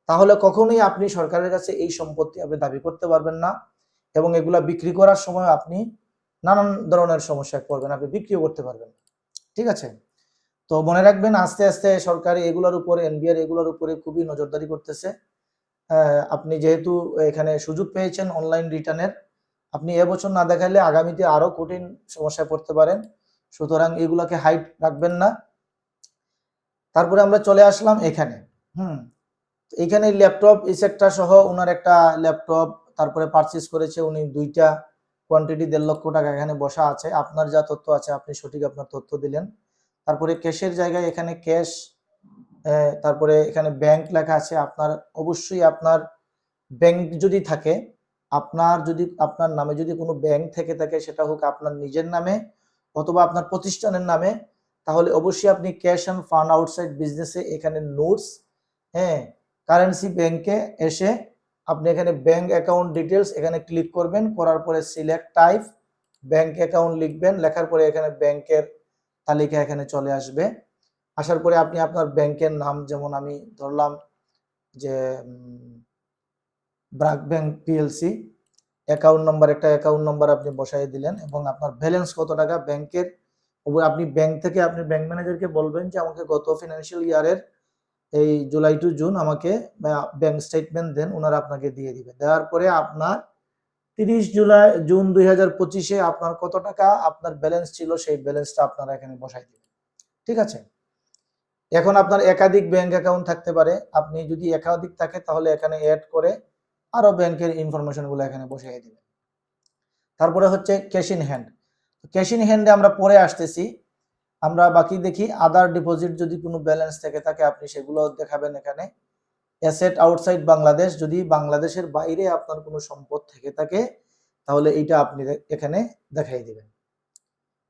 A: তাহলে কখনোই আপনি সরকারের কাছে এই সম্পত্তি আপনি দাবি করতে পারবেন না, এবং এগুলা বিক্রি করার সময় আপনি নানান ধরনের সমস্যায় পড়বেন, আপনি বিক্রিও করতে পারবেন। ঠিক আছে, তো মনে রাখবেন আস্তে আস্তে সরকার এগুলোর উপরে, এনবিআর এগুলোর উপরে খুবই নজরদারি করতেছে। আপনি যেহেতু এখানে সুযোগ পেয়েছেন অনলাইন রিটার্নের, আপনি এবছর না দেখালে আগামীতে আরো কঠিন সমস্যায় পড়তে পারেন। সুতরাং এগুলাকে হাইড রাখবেন না। তারপরে আমরা চলে আসলাম এখানে। এখানে ল্যাপটপ ইসেকটা সহ ওনার একটা ল্যাপটপ তারপরে পারচেজ করেছে উনি, 2টা কোয়ান্টিটি 1.5 লক্ষ টাকা এখানে বসা আছে। আপনার যা তথ্য আছে আপনি সঠিক আপনার তথ্য দিলেন। তারপরে ক্যাশের জায়গায় এখানে ক্যাশ, তারপরে এখানে ব্যাংক লেখা আছে। আপনার অবশ্যই আপনার ব্যাংক যদি থাকে, আপনার নামে যদি কোনো ব্যাংক থেকে থাকে, সেটা হোক আপনার নিজের নামে অথবা আপনার প্রতিষ্ঠানের নামে, তাহলে অবশ্যই আপনি ক্যাশ অ্যান্ড ফান্ড আউটসাইড বিজনেসে এখানে নোটস, কারেন্সি ব্যাংকে এসে আপনি এখানে ব্যাংক অ্যাকাউন্ট ডিটেলস এখানে ক্লিক করবেন, করার পরে সিলেক্ট টাইপ ব্যাংক অ্যাকাউন্ট লিখবেন, লেখার পরে এখানে ব্যাংকের তালিকা এখানে চলে আসবে। আসার পরে আপনি আপনার ব্যাংকের নাম, যেমন আমি ধরলাম যে BRAC bank PLC, account number, একটা অ্যাকাউন্ট নাম্বার আপনি বসাই দিলেন, এবং আপনার ব্যালেন্স কত টাকা ব্যাংকের, আপনি ব্যাংক থেকে আপনি ব্যাংক ম্যানেজারকে বলবেন যে আমাকে গত ফিনান্সিয়াল ইয়ারের এই জুলাই টু জুন আমাকে ব্যাংক স্টেটমেন্ট দেন, ওনারা আপনাকে দিয়ে দিবে। দেওয়ার পরে আপনার 30 জুন 2025-এ আপনার কত টাকা আপনার ব্যালেন্স ছিল সেই ব্যালেন্সটা আপনারা এখানে বসাই দিবেন। ঠিক আছে, এখন আপনার একাধিক ব্যাংক অ্যাকাউন্ট থাকতে পারে, আপনি যদি একাধিক থাকে তাহলে এখানে অ্যাড করে আরো ব্যাংকের ইনফরমেশন গুলো এখানে বসিয়ে দিবেন। তারপরে হচ্ছে cash in hand. Cash in হ্যান্ডে আমরা পরে আসতেছি। আমরা বাকি দেখি আদার ডিপোজিট, যদি কোনো ব্যালেন্স থেকে থাকে আপনি সেগুলো দেখাবেন এখানে। অ্যাসেট আউটসাইড বাংলাদেশ, যদি বাংলাদেশের বাইরে আপনার কোনো সম্পদ থেকে থাকে তাহলে এইটা আপনি এখানে দেখাই দিবেন।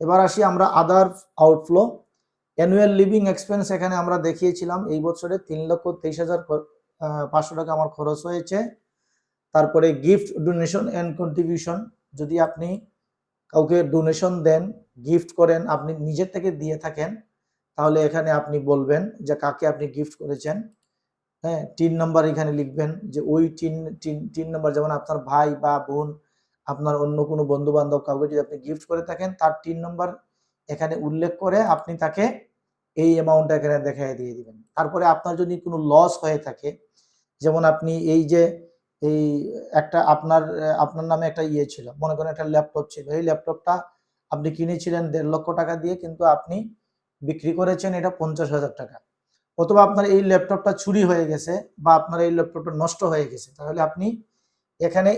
A: এবার আসি আমরা আদার আউটফ্লো। অ্যানুয়াল লিভিং এক্সপেন্স এখানে আমরা দেখিয়েছিলাম এই বছরে 3,23,500 টাকা আমার খরচ হয়েছে। তারপরে গিফট, ডোনেশন এন্ড কন্ট্রিবিউশন, যদি আপনি কাউকে ডোনেশন দেন, গিফট করেন, আপনি নিজের থেকে দিয়ে থাকেন, তাহলে এখানে আপনি বলবেন যে কাকে আপনি গিফট করেছেন। টিন নাম্বার এখানে লিখবেন যে ওই টিন নাম্বার, যেমন আপনার ভাই বা বোন আপনার অন্য কোনো বন্ধু বান্ধব কাউকে যদি আপনি গিফট করে থাকেন, তার টিন নম্বর এখানে উল্লেখ করে আপনি তাকে এই অ্যামাউন্টটা এখানে দেখাই দিয়ে দিবেন। তারপরে আপনার যদি কোনো লস হয়ে থাকে, যেমন আপনি এই যে এই একটা আপনার নামে একটা ইয়ে ছিল, মনে করেন একটা ল্যাপটপ ছিল, এই ল্যাপটপটা আপনি কিনেছিলেন 1.5 লক্ষ টাকা দিয়ে, কিন্তু আপনি বিক্রি করেছেন এটা 50,000 টাকা, অথবা আপনার এই ল্যাপটপটা চুরি হয়ে গেছে বা আপনার এই ল্যাপটপটা নষ্ট হয়ে গেছে, তাহলে আপনি এখানে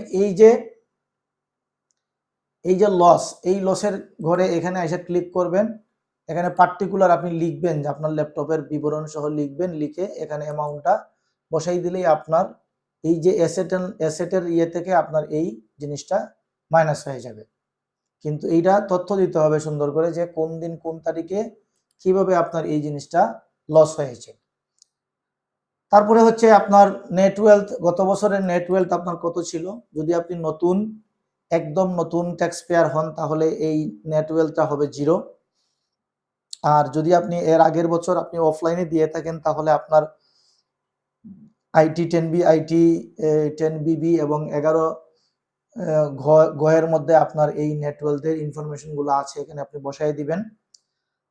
A: এই যে লস, এই লসের ঘরে এখানে এসে ক্লিক করবেন। এখানে পার্টিকুলার আপনি লিখবেন যে আপনার ল্যাপটপের বিবরণ সহ লিখবেন, লিখে এখানে অ্যামাউন্টটা বসাই দিলেই আপনার এই যে অ্যাসেটের ইয়ে থেকে আপনার এই জিনিসটা মাইনাস হয়ে যাবে। কিন্তু এইটা তথ্য দিতে হবে সুন্দর করে যে কোন দিন কোন তারিখে কিভাবে আপনার এই জিনিসটা লস হয়েছে। তারপরে হচ্ছে আপনার নেটওয়েলথ, গত বছরের নেটওয়েলথ আপনার কত ছিল। যদি আপনি একদম নতুন ট্যাক্স পেয়ার হন তাহলে এই নেটওয়েলথটা হবে 0। আর যদি আপনি এর আগের বছর আপনি অফলাইনে দিয়ে থাকেন তাহলে আপনার আইটি 10B, আইটি 10BB এবং 11 ঘয়ের মধ্যে আপনার এই নেটওয়েলথের ইনফরমেশনগুলো আছে, এখানে আপনি বসাই দিবেন।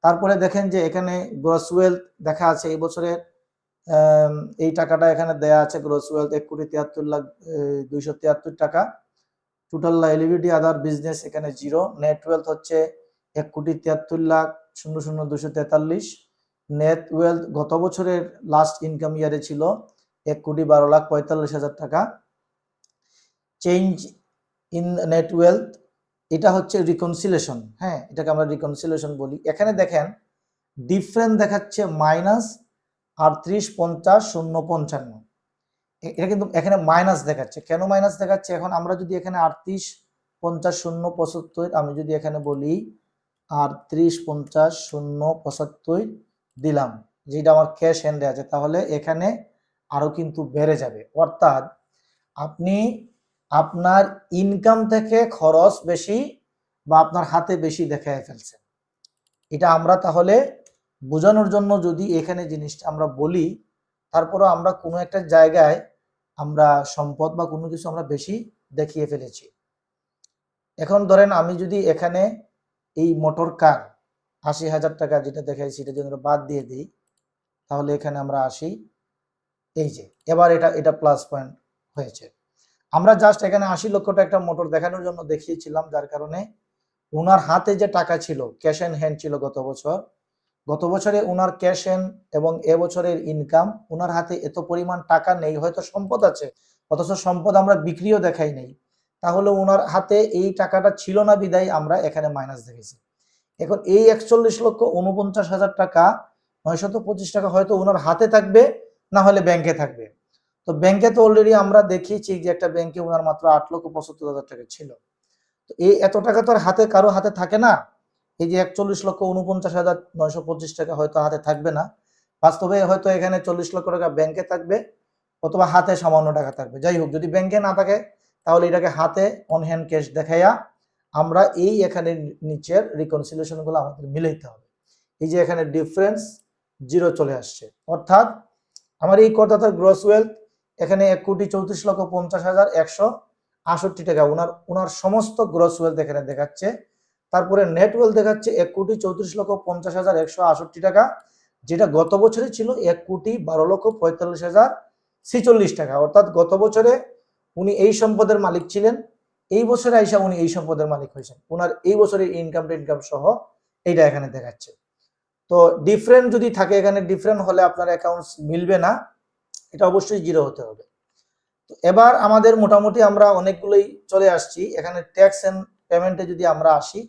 A: তারপরে দেখেন যে এখানে গ্রস ওয়েলথ দেখা আছে এই বছরের, এই টাকাটা এখানে দেয়া আছে। গ্রস ওয়েলথ 1,73,273 টাকা। টোটাল লাইবিলিটি আদার বিজনেস এখানে 0। নেট ওয়েলথ হচ্ছে 1,73,00,000,243। নেট ওয়েলথ গত বছরের লাস্ট ইনকাম ইয়ারে ছিল 1,12,45,000 টাকা। চেঞ্জ ইন নেট ওয়েলথ এটা হচ্ছে রিকনসিলেশন, হ্যাঁ, এটাকে আমরা রিকনসিলেশন বলি। এখানে দেখেন ডিফারেন্স দেখাচ্ছে -38,50,055। এটা কিন্তু এখানে মাইনাস দেখাচ্ছে। কেন মাইনাস দেখাচ্ছে? এখন আমরা যদি এখানে 38,50,075 আমি যদি এখানে বলি 38,50,075 দিলাম, যেটা আমার ক্যাশ হ্যান্ডে আছে, তাহলে এখানে আরো কিন্তু বেড়ে যাবে। অর্থাৎ আপনি আপনার ইনকাম থেকে খরচ বেশি বা আপনার হাতে বেশি দেখায় ফেলছেন। এটা আমরা তাহলে বোঝানোর জন্য যদি এখানে জিনিসটা আমরা বলি, তারপরও আমরা কোনো একটা জায়গায় আমরা সম্পদ বা কোনো কিছু আমরা বেশি দেখিয়ে ফেলেছি। এখন ধরেন আমি যদি এখানে এই মোটর কার 80,000 টাকা যেটা দেখাইছি এটা যদি আমরা বাদ দিয়ে দিই, তাহলে এখানে আমরা আসি, এই যে এবার এটা প্লাস পয়েন্ট হয়েছে। আমরা জাস্ট এখানে 80 লক্ষ টাকা একটা মোটর দেখানোর জন্য দেখিয়েছিলাম, যার কারণে ওনার হাতে যে টাকা ছিল, ক্যাশ এন্ড হ্যান্ড ছিল গত বছরে ওনার ক্যাশ হ্যান্ড এবং এবছরের ইনকাম, ওনার হাতে এত পরিমাণ টাকা নেই, হয়তো সম্পদ আছে, অথচ সম্পদ আমরা বিক্রিও দেখাই নেই, তাহলে ওনার হাতে এই টাকাটা ছিল না বিদায় আমরা এখানে মাইনাস দেখেছি। এখন এই 41,49,000 টাকা 925 টাকা হয়তো ওনার হাতে থাকবে, না হলে ব্যাংকে থাকবে। তো ব্যাংকে তো অলরেডি আমরা দেখিয়েছি যে একটা ব্যাংকে ওনার মাত্র 8,75,000 টাকা ছিল। তো এই এত টাকা তো আর কারো হাতে থাকে না। এই যে 41,49,925 টাকা হয়তো হাতে থাকবে না, বাস্তবে হয়তো এখানে 40 লক্ষ টাকা ব্যাংকে থাকবে অথবা হাতে সামান্য টাকা থাকবে। যাই হোক, যদি ব্যাংকে না থাকে তাহলে এটাকে হাতে অন হ্যান্ড ক্যাশ দেখাইয়া আমরা এই এখানে নিচের রিকনসিলিয়েশন গুলো আমাদের মিলাইতে হবে। এই যে এখানে ডিফারেন্স 0 চলে আসছে, অর্থাৎ আমার এই করদাতার গ্রস ওয়েলথ এখানে 1,34,50,168 টাকা ওনার সমস্ত গ্রস ওয়েলথ এখানে দেখাচ্ছে। তারপরে নেট ওয়েলথ দেখাচ্ছে 1,34,50,168 টাকা, যেটা গত বছরে ছিল 1,12,45,046 টাকা। অর্থাৎ গত বছরে উনি এই সম্পদের মালিক ছিলেন, এই বছরে আইসা উনি এই সম্পদের মালিক হয়েছেন। ওনার এই বছরের ইনকাম সহ এইটা এখানে দেখাচ্ছে। তো ডিফারেন্ট যদি থাকে, এখানে ডিফারেন্ট হলে আপনার অ্যাকাউন্টস মিলবে না, এটা অবশ্যই 0 হতে হবে। তো এবার আমাদের মোটামুটি আমরা অনেকগুলোই চলে আসছি। এখানে ট্যাক্স এন্ড পেমেন্টে যদি আমরা আসি,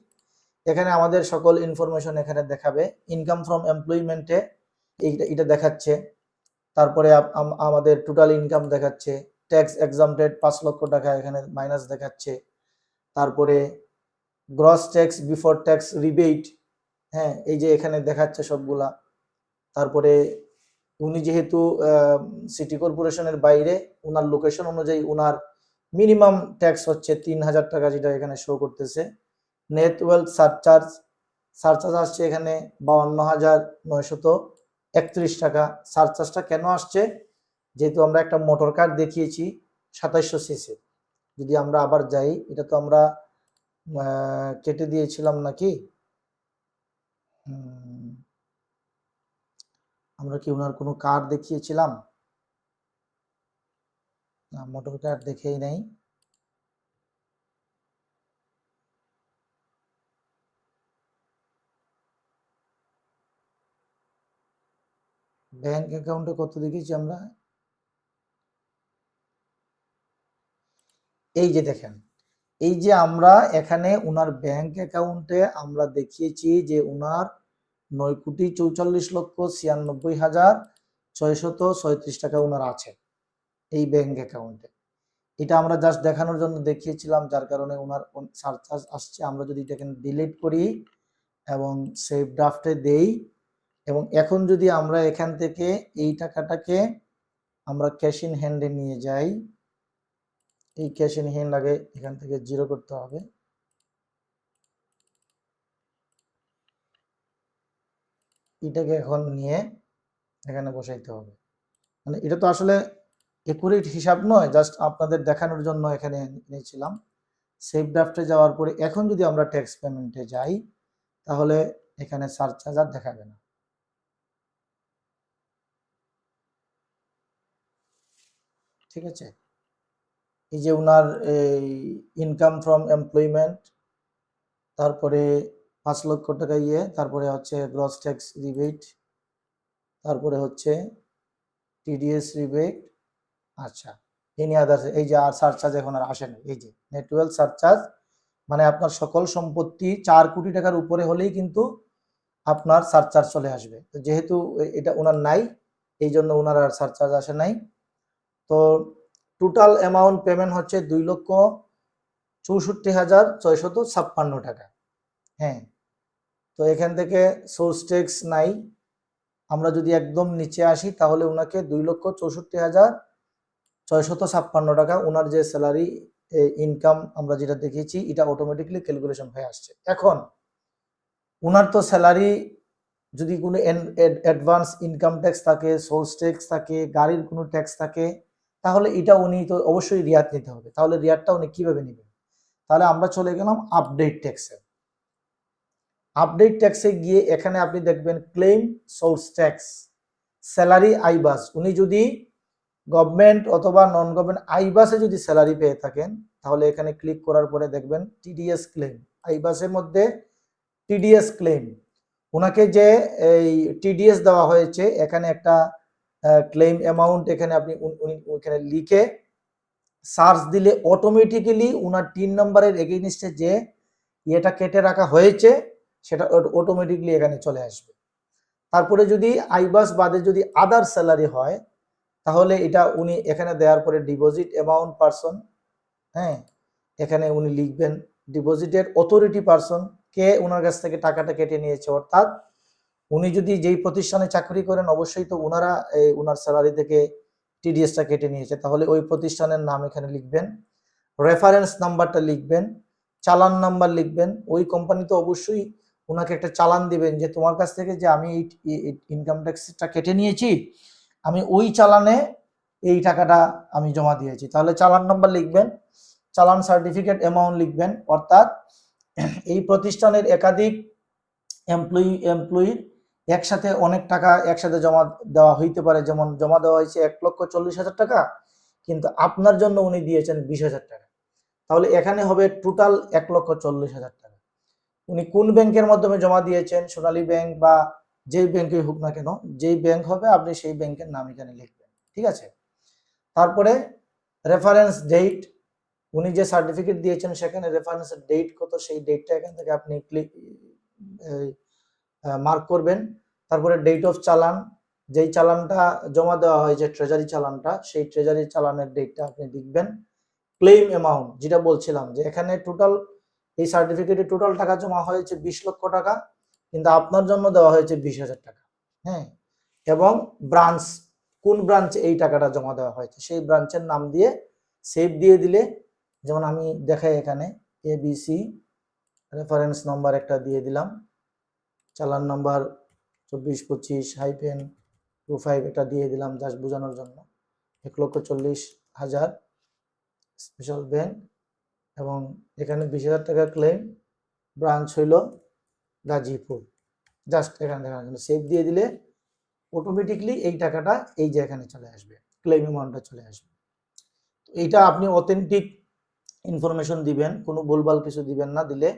A: এখানে আমাদের সকল ইনফরমেশন এখানে দেখাবে। ইনকাম ফ্রম এমপ্লয়মেন্টে এটা দেখাচ্ছে, তারপরে আমাদের টোটাল ইনকাম দেখাচ্ছে, ট্যাক্স এক্সাম্পটেড 5 লক্ষ টাকা এখানে মাইনাস দেখাচ্ছে, তারপরে gross tax before tax rebate, হ্যাঁ, এই যে এখানে দেখাচ্ছে সবগুলা। তারপরে উনি যেহেতু সিটি কর্পোরেশনের বাইরে, ওনার লোকেশন অনুযায়ী ওনার মিনিমাম ট্যাক্স হচ্ছে 3,000 টাকা, যেটা এখানে শো করতেছে। নেট ওয়েলথ সারচার্জ আসছে এখানে 52,931 টাকা। সারচার্জটা কেন আসছে? যেহেতু আমরা একটা মোটর কার দেখিয়েছি 2700 সিসি, যদি আমরা আবার যাই, এটা তো আমরা কেটে দিয়েছিলাম নাকি? আমরা কি ওনার কোনো কার্ড দেখিয়েছিলাম? না, মোটর কার্ড দেখেই নাই। ব্যাংক অ্যাকাউন্টে কত দেখিয়েছি আমরা? এই যে দেখেন, এই যে আমরা এখানে উনার ব্যাংক অ্যাকাউন্টে আমরা দেখিয়েছি যে উনার 9,44,96,96,637 টাকা উনার আছে এই ব্যাংক অ্যাকাউন্টে। এটা আমরা জাস্ট দেখানোর জন্য দেখিয়েছিলাম, যার কারণে উনার সারচার্জ আসছে। আমরা যদি এটাকে ডিলিট করি এবং সেভ ড্রাফটে দেই, এবং এখন যদি আমরা এখান থেকে এই টাকাটাকে আমরা ক্যাশ ইন হ্যান্ডে নিয়ে যাই, এই ক্যাশ ইন হ্যান্ড আগে এখান থেকে জিরো করতে হবে। এটাকে এখন নিয়ে এখানে বসাইতে হবে। মানে এটা তো আসলে একুরেট হিসাব নয়, জাস্ট আপনাদের দেখানোর জন্য এখানে নিয়েছিলাম। সেভ ড্রাফটে যাওয়ার পরে এখন যদি আমরা ট্যাক্স পেমেন্টে যাই, তাহলে এখানে সারচার্জ আর দেখাবে না। ঠিক আছে, এই যে উনার এই ইনকাম ফ্রম এমপ্লয়মেন্ট, তারপরে 5 লক্ষ টাকা তারপরে হচ্ছে গ্রস ট্যাক্স রিবেট, তারপরে হচ্ছে টিডিএস রিবেট। আচ্ছা, এনি আদার্স, এই যে আর সারচার্জ এখন আর আসে না। এই যে নেটওয়ার্ক সারচার্জ, মানে আপনার সকল সম্পত্তি 4 কোটি টাকার উপরে হলেই কিন্তু আপনার সারচার্জ চলে আসবে। তো যেহেতু এটা ওনার নাই, এই জন্য ওনার আর সারচার্জ আসে নাই। তো টোটাল অ্যামাউন্ট পেমেন্ট হচ্ছে 2,64,656 টাকা। হ্যাঁ, তো এখান থেকে সোর্স ট্যাক্স নাই। আমরা যদি একদম নিচে আসি, তাহলে ওনাকে 2,64,656 টাকা ওনার যে স্যালারি ইনকাম আমরা যেটা দেখেছি, এটা অটোমেটিকলি ক্যালকুলেশন হয়ে আসছে। এখন ওনার তো স্যালারি, যদি কোনো অ্যাডভান্স ইনকাম ট্যাক্স থাকে, সোর্স ট্যাক্স থাকে, গাড়ির কোনো ট্যাক্স থাকে, তাহলে এটা উনি তো অবশ্যই রিয়াত নিতে হবে। তাহলে রিয়াতটা উনি কিভাবে নেবেন? তাহলে আমরা চলে গেলাম আপডেট ট্যাক্সে। আপডেট ট্যাক্সে গিয়ে এখানে আপনি দেখবেন ক্লেম সোর্স ট্যাক্স, স্যালারি আইবাস। উনি যদি গভর্নমেন্ট অথবা নন গভর্নমেন্ট আইবাসে যদি স্যালারি পেয়ে থাকেন, তাহলে এখানে ক্লিক করার পরে দেখবেন টিডিএস ক্লেম, আইবাসের মধ্যে টিডিএস ক্লেম। ওনাকে যে এই টিডিএস দেওয়া হয়েছে, এখানে একটা ক্লেম অ্যামাউন্ট এখানে আপনি ওখানে লিখে সার্চ দিলে অটোমেটিক্যালি ওনার 3 নম্বরের এগেইনস্টে যে এটা কেটে রাখা হয়েছে, সেটা অটোমেটিকলি এখানে চলে আসবে। তারপরে যদি আইবাস বাদে যদি আদার স্যালারি হয়, তাহলে এটা উনি এখানে দেওয়ার পরে ডিপোজিট অ্যামাউন্ট পারসন, হ্যাঁ, এখানে উনি লিখবেন ডিপোজিটের অথরিটি পারসন, কে ওনার কাছ থেকে টাকাটা কেটে নিয়েছে। অর্থাৎ উনি যদি যেই প্রতিষ্ঠানে চাকরি করেন, অবশ্যই তো ওনারা ওনার স্যালারি থেকে টিডিএসটা কেটে নিয়েছে, তাহলে ওই প্রতিষ্ঠানের নাম এখানে লিখবেন, রেফারেন্স নাম্বারটা লিখবেন, চালান নাম্বার লিখবেন। ওই কোম্পানি তো অবশ্যই ওনাকে একটা চালান দিবেন যে তোমার কাছ থেকে যে আমি এই ইনকাম ট্যাক্সটা কেটে নিয়েছি, আমি ওই চালানে এই টাকাটা আমি জমা দিয়েছি। তাহলে চালান নাম্বার লিখবেন, চালান সার্টিফিকেট অ্যামাউন্ট লিখবেন। অর্থাৎ এই প্রতিষ্ঠানের একাধিক এমপ্লয়ির একসাথে অনেক টাকা একসাথে জমা দেওয়া হইতে পারে। যেমন জমা দেওয়া হয়েছে 1,40,000 টাকা, কিন্তু আপনার জন্য উনি দিয়েছেন 20,000 টাকা। তাহলে এখানে হবে টোটাল 1,40,000 টাকা। উনি কোন ব্যাংকের মাধ্যমে জমা দিয়েছেন, সোনালী ব্যাংক বা যেই ব্যাংকে হোক না কেন, যেই ব্যাংক হবে আপনি সেই ব্যাংকের নাম এখানে লিখবেন। ঠিক আছে, তারপরে রেফারেন্স ডেট, উনি যে সার্টিফিকেট দিয়েছেন সেখানে রেফারেন্সের ডেট কত, সেই ডেটটা এখান থেকে আপনি ক্লিক মার্ক করবেন। তারপরে ডেট অফ চালান, যেই চালানটা জমা দেওয়া হয়েছে ট্রেজারি চালানটা, সেই ট্রেজারি চালানের ডেটটা আপনি লিখবেন। ক্লেম অ্যামাউন্ট, যেটা বলছিলাম যে এখানে টোটাল এই সার্টিফিকেটে টোটাল টাকা জমা হয়েছে 20 লক্ষ টাকা, কিন্তু আপনার জন্য দেওয়া হয়েছে 20,000 টাকা। হ্যাঁ, এবং ব্রাঞ্চ, কোন ব্রাঞ্চে এই টাকাটা জমা দেওয়া হয়েছে সেই ব্রাঞ্চের নাম দিয়ে সেভ দিয়ে দিলে, যেমন আমি দেখাই এখানে এবিসি, রেফারেন্স নাম্বার একটা দিয়ে দিলাম, চালান নাম্বার 2425-25 এটা দিয়ে দিলাম জাস্ট বোঝানোর জন্য, 1,40,000। স্পেশাল ব্যাংক, এবং এখানে 20,000 টাকা ক্লেম, ব্রাঞ্চ হইল গাজীপুর। জাস্ট এখানে দেখেন সেভ দিয়ে দিলে অটোমেটিকলি এই টাকাটা এই যে এখানে চলে আসবে, ক্লেম অ্যামাউন্টটা চলে আসবে। এইটা আপনি অথেন্টিক ইনফরমেশন দিবেন, কোনো ভুলভাল কিছু দিবেন না, দিলে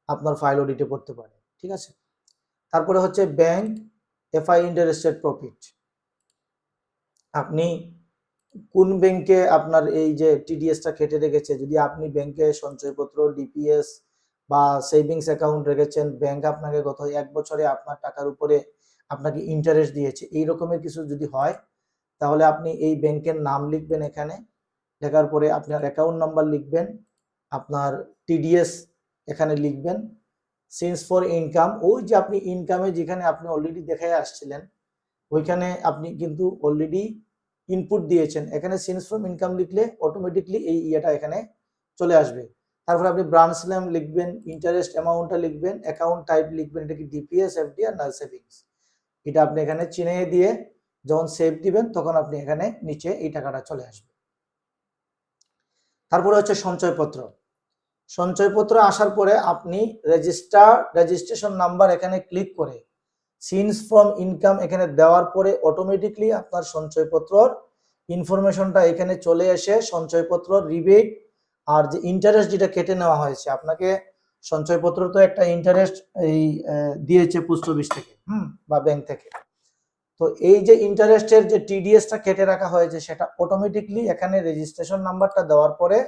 A: আপনার ফাইল অডিটে পড়তে পারে, ঠিক আছে। তারপরে হচ্ছে ব্যাংক এফআই ইন্টারেস্টেড প্রফিট। আপনি কোন ব্যাংকে আপনার এই যে টিডিএসটা কেটে রেখেছে, যদি আপনি ব্যাংকে সঞ্চয়পত্র, ডিপিএস বা সেভিংস অ্যাকাউন্ট রেখেছেন, ব্যাংক আপনাকে গত 1 বছরে আপনার টাকার উপরে আপনাকে ইন্টারেস্ট দিয়েছে, এই রকমের কিছু যদি হয়, তাহলে আপনি এই ব্যাংকের নাম লিখবেন, এখানে লেখার পরে আপনার অ্যাকাউন্ট নাম্বার লিখবেন, আপনার টিডিএস এখানে লিখবেন, সিন্স ফর ইনকাম, ওই যে আপনি ইনকামে যেখানে আপনি অলরেডি দেখায় আসছিলেন ওইখানে আপনি কিন্তু অলরেডি ইনপুট দিয়েছেন, এখানে সিন্স ফ্রম ইনকাম লিখলে অটোমেটিকলি এই ইয়েটা এখানে চলে আসবে। তারপরে আপনি ব্রাঞ্চ নেম লিখবেন, ইন্টারেস্ট অ্যামাউন্টটা লিখবেন, অ্যাকাউন্ট টাইপ লিখবেন, এটা কি ডিপিএস, এফডি আর না সেভিংস, এটা আপনি এখানে চিনে দিয়ে যখন সেভ দিবেন তখন আপনি এখানে নিচে এই টাকাটা চলে আসবে। তারপরে হচ্ছে সঞ্চয়পত্র। সঞ্চয়পত্র আসার পরে আপনি রেজিস্ট্রেশন নাম্বার এখানে ক্লিক করে সিন্স ফ্রম ইনকাম এখানে দেওয়ার পরে অটোমেটিকলি আপনার সঞ্চয়পত্রর ইনফরমেশনটা এখানে চলে এসে সঞ্চয়পত্র রিবেট আর যে ইন্টারেস্ট যেটা কেটে নেওয়া হয়েছে, আপনাকে সঞ্চয়পত্র তো একটা ইন্টারেস্ট এই দিয়েছে পোস্ট অফিস থেকে বা ব্যাংক থেকে, তো এই যে ইন্টারেস্টের যে টিডিএসটা কেটে রাখা হয়েছে সেটা অটোমেটিকলি এখানে রেজিস্ট্রেশন নাম্বারটা দেওয়ার পরে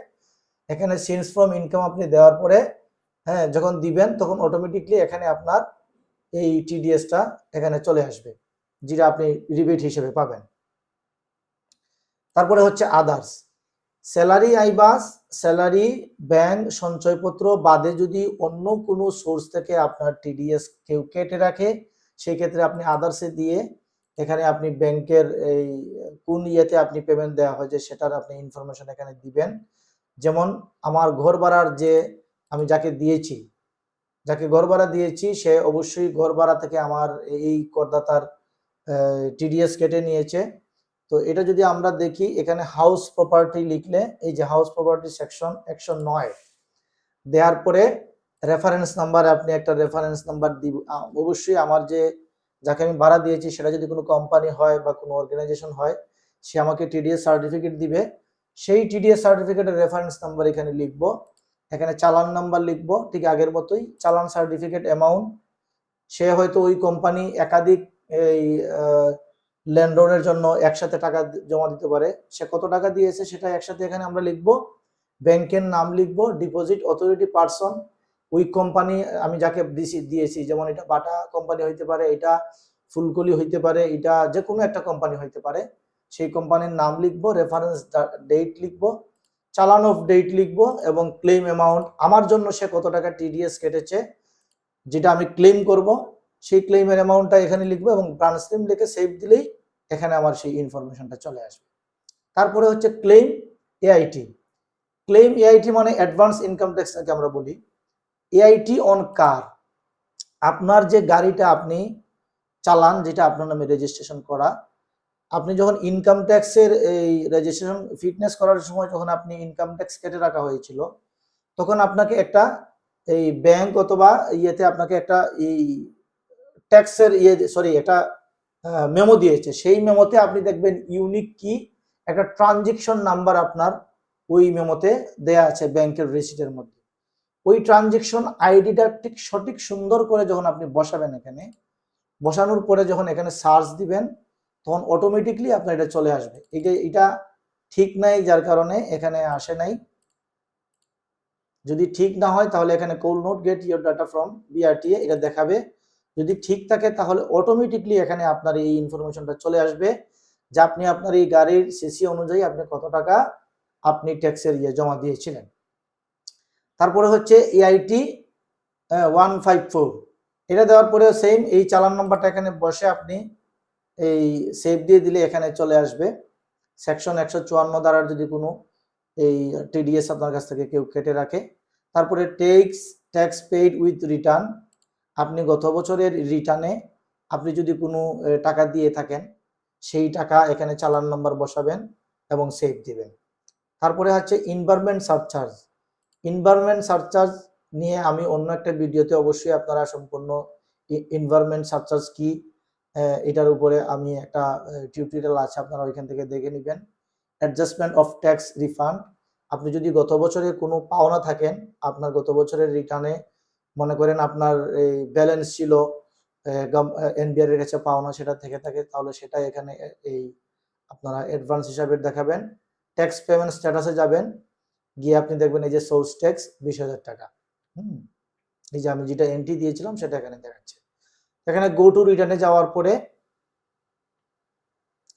A: এখানে সিন্স ফ্রম ইনকাম আপনি দেওয়ার পরে হ্যাঁ যখন দিবেন তখন অটোমেটিকলি এখানে আপনার এই টিডিএসটা এখানে চলে আসবে, যেটা আপনি রিবেট হিসেবে পাবেন। তারপরে হচ্ছে আদার্স, স্যালারি আইবাস, স্যালারি, ব্যাংক, সঞ্চয়পত্র বাদে যদি অন্য কোনো সোর্স থেকে আপনার টিডিএস কেউ কেটে রাখে, সেই ক্ষেত্রে আপনি আদার্সে দিয়ে এখানে আপনি ব্যাংকের এই কোন ইয়েতে আপনি পেমেন্ট দেওয়া হয়েছে সেটার আপনি ইনফরমেশন এখানে দিবেন। যেমন আমার ঘর ভাড়ার যে আমি যাকে ঘর ভাড়া দিয়েছি সে অবশ্যই ঘর ভাড়া থেকে আমার এই করদাতার টিডিএস কেটে নিয়েছে। তো এটা যদি আমরা দেখি এখানে হাউস প্রপার্টি লিখলে এই যে হাউস প্রপার্টি সেকশন 109 দেওয়ার পরে রেফারেন্স নাম্বার, আপনি একটা রেফারেন্স নাম্বার দিব। অবশ্যই আমার যে যাকে আমি ভাড়া দিয়েছি সেটা যদি কোনো কোম্পানি হয় বা কোনো অর্গানাইজেশন হয়, সে আমাকে টিডিএস সার্টিফিকেট দিবে, সেই টিডিএস সার্টিফিকেটের রেফারেন্স নাম্বার এখানে লিখবো, এখানে চালান নাম্বার লিখবো, ঠিক আগের মতোই চালান সার্টিফিকেট অ্যামাউন্ট, সে হয়তো ওই কোম্পানি একাধিক এই ল্যান্ডলোনের জন্য একসাথে টাকা জমা দিতে পারে, সে কত টাকা দিয়েছে সেটা একসাথে এখানে আমরা লিখবো, ব্যাংকের নাম লিখবো, ডিপোজিট অথরিটি পারসন, ওই কোম্পানি আমি যাকে দিয়েছি, যেমন এটা বাটা কোম্পানি হইতে পারে, এটা ফুলকলি হইতে পারে, এটা যে কোনো একটা কোম্পানি হইতে পারে, সেই কোম্পানির নাম লিখবো, রেফারেন্স ডেট লিখবো, চালান অফ ডেট লিখবো, এবং ক্লেম অ্যামাউন্ট আমার জন্য সে কত টাকা টিডিএস কেটেছে যেটা আমি ক্লেম করব সেই ক্লেমের অ্যামাউন্টটা এখানে লিখবো, এবং ব্রাঞ্চ নেম লিখে সেভ দিলেই এখানে আমার সেই ইনফরমেশনটা চলে আসবে। তারপরে হচ্ছে ক্লেম এআইটি। ক্লেম এআইটি মানে অ্যাডভান্স ইনকাম ট্যাক্সটাকে আমরা বলি। এআইটি অন কার, আপনার যে গাড়িটা আপনি চালান, যেটা আপনার নামে রেজিস্ট্রেশন করা, আপনি যখন ইনকাম ট্যাক্সের এই রেজিস্ট্রেশন ফিটনেস করার সময় যখন আপনি ইনকাম ট্যাক্স কেটে রাখা হয়েছিল, তখন আপনাকে একটা এই ব্যাংক অথবা ইয়েতে আপনাকে একটা এই ট্যাক্সের একটা মেমো দিয়েছে, সেই মেমোতে আপনি দেখবেন ইউনিক কি একটা ট্রানজেকশন নাম্বার আপনার ওই মেমোতে দেয়া আছে ব্যাংকের রিসিটের মধ্যে। ওই ট্রানজেকশন আইডিটা ঠিক সঠিক সুন্দর করে যখন আপনি বসাবেন, এখানে বসানোর পরে যখন এখানে সার্চ দিবেন তখন অটোমেটিকলি আপনার এটা চলে আসবে। এটা ঠিক নাই যার কারণে এখানে আসে নাই, যদি ঠিক না হয় তাহলে এখানে could not get your data from BRTA এটা দেখাবে, যদি ঠিক থাকে তাহলে অটোমেটিকলি এখানে আপনার এই ইনফরমেশনটা চলে আসবে যে আপনি আপনার এই গাড়ির সিসি অনুযায়ী আপনি কত টাকা আপনি ট্যাক্সের জমা দিয়েছিলেন। তারপরে হচ্ছে এআইটি 154, এটা দেওয়ার পরে সেম এই চালান নাম্বারটা এখানে বসে আপনি এই সেভ দিয়ে দিলে এখানে চলে আসবে। সেকশন 154 দ্বারা যদি কোনো এই টিডিএস আপনার কাছ থেকে কেউ কেটে রাখে। তারপরে ট্যাক্স পেইড উইথ রিটার্ন, আপনি গত বছরের রিটার্নে আপনি যদি কোনো টাকা দিয়ে থাকেন সেই টাকা এখানে চালান নাম্বার বসাবেন এবং সেভ দিবেন। তারপরে হচ্ছে ইনভারমেন্ট সারচার্জ। ইনভারমেন্ট সারচার্জ নিয়ে আমি অন্য একটা ভিডিওতে অবশ্যই আপনারা সম্পূর্ণ ইনভারমেন্ট সারচার্জ কি এটার উপরে আমি একটা টিউটোরিয়াল আছে, আপনারা ওইখান থেকে দেখে নেবেন। অ্যাডজাস্টমেন্ট অফ ট্যাক্স রিফান্ড, আপনি যদি গত বছরে কোনো পাওনা থাকেন, আপনার গত বছরের রিটার্নে মনে করেন আপনার এই ব্যালেন্স ছিল এনবিআর এর কাছে পাওনা, সেটা থেকে থাকে, তাহলে সেটা এখানে এই আপনারা অ্যাডভান্স হিসাবে দেখাবেন। ট্যাক্স পেমেন্ট স্ট্যাটাসে যাবেন, গিয়ে আপনি দেখবেন এই যে সোর্স ট্যাক্স 20,000 টাকা। এই যে আমি যেটা এন্ট্রি দিয়েছিলাম সেটা এখানে দেখাচ্ছে। এখানে গো টু রিটার্নে যাওয়ার পরে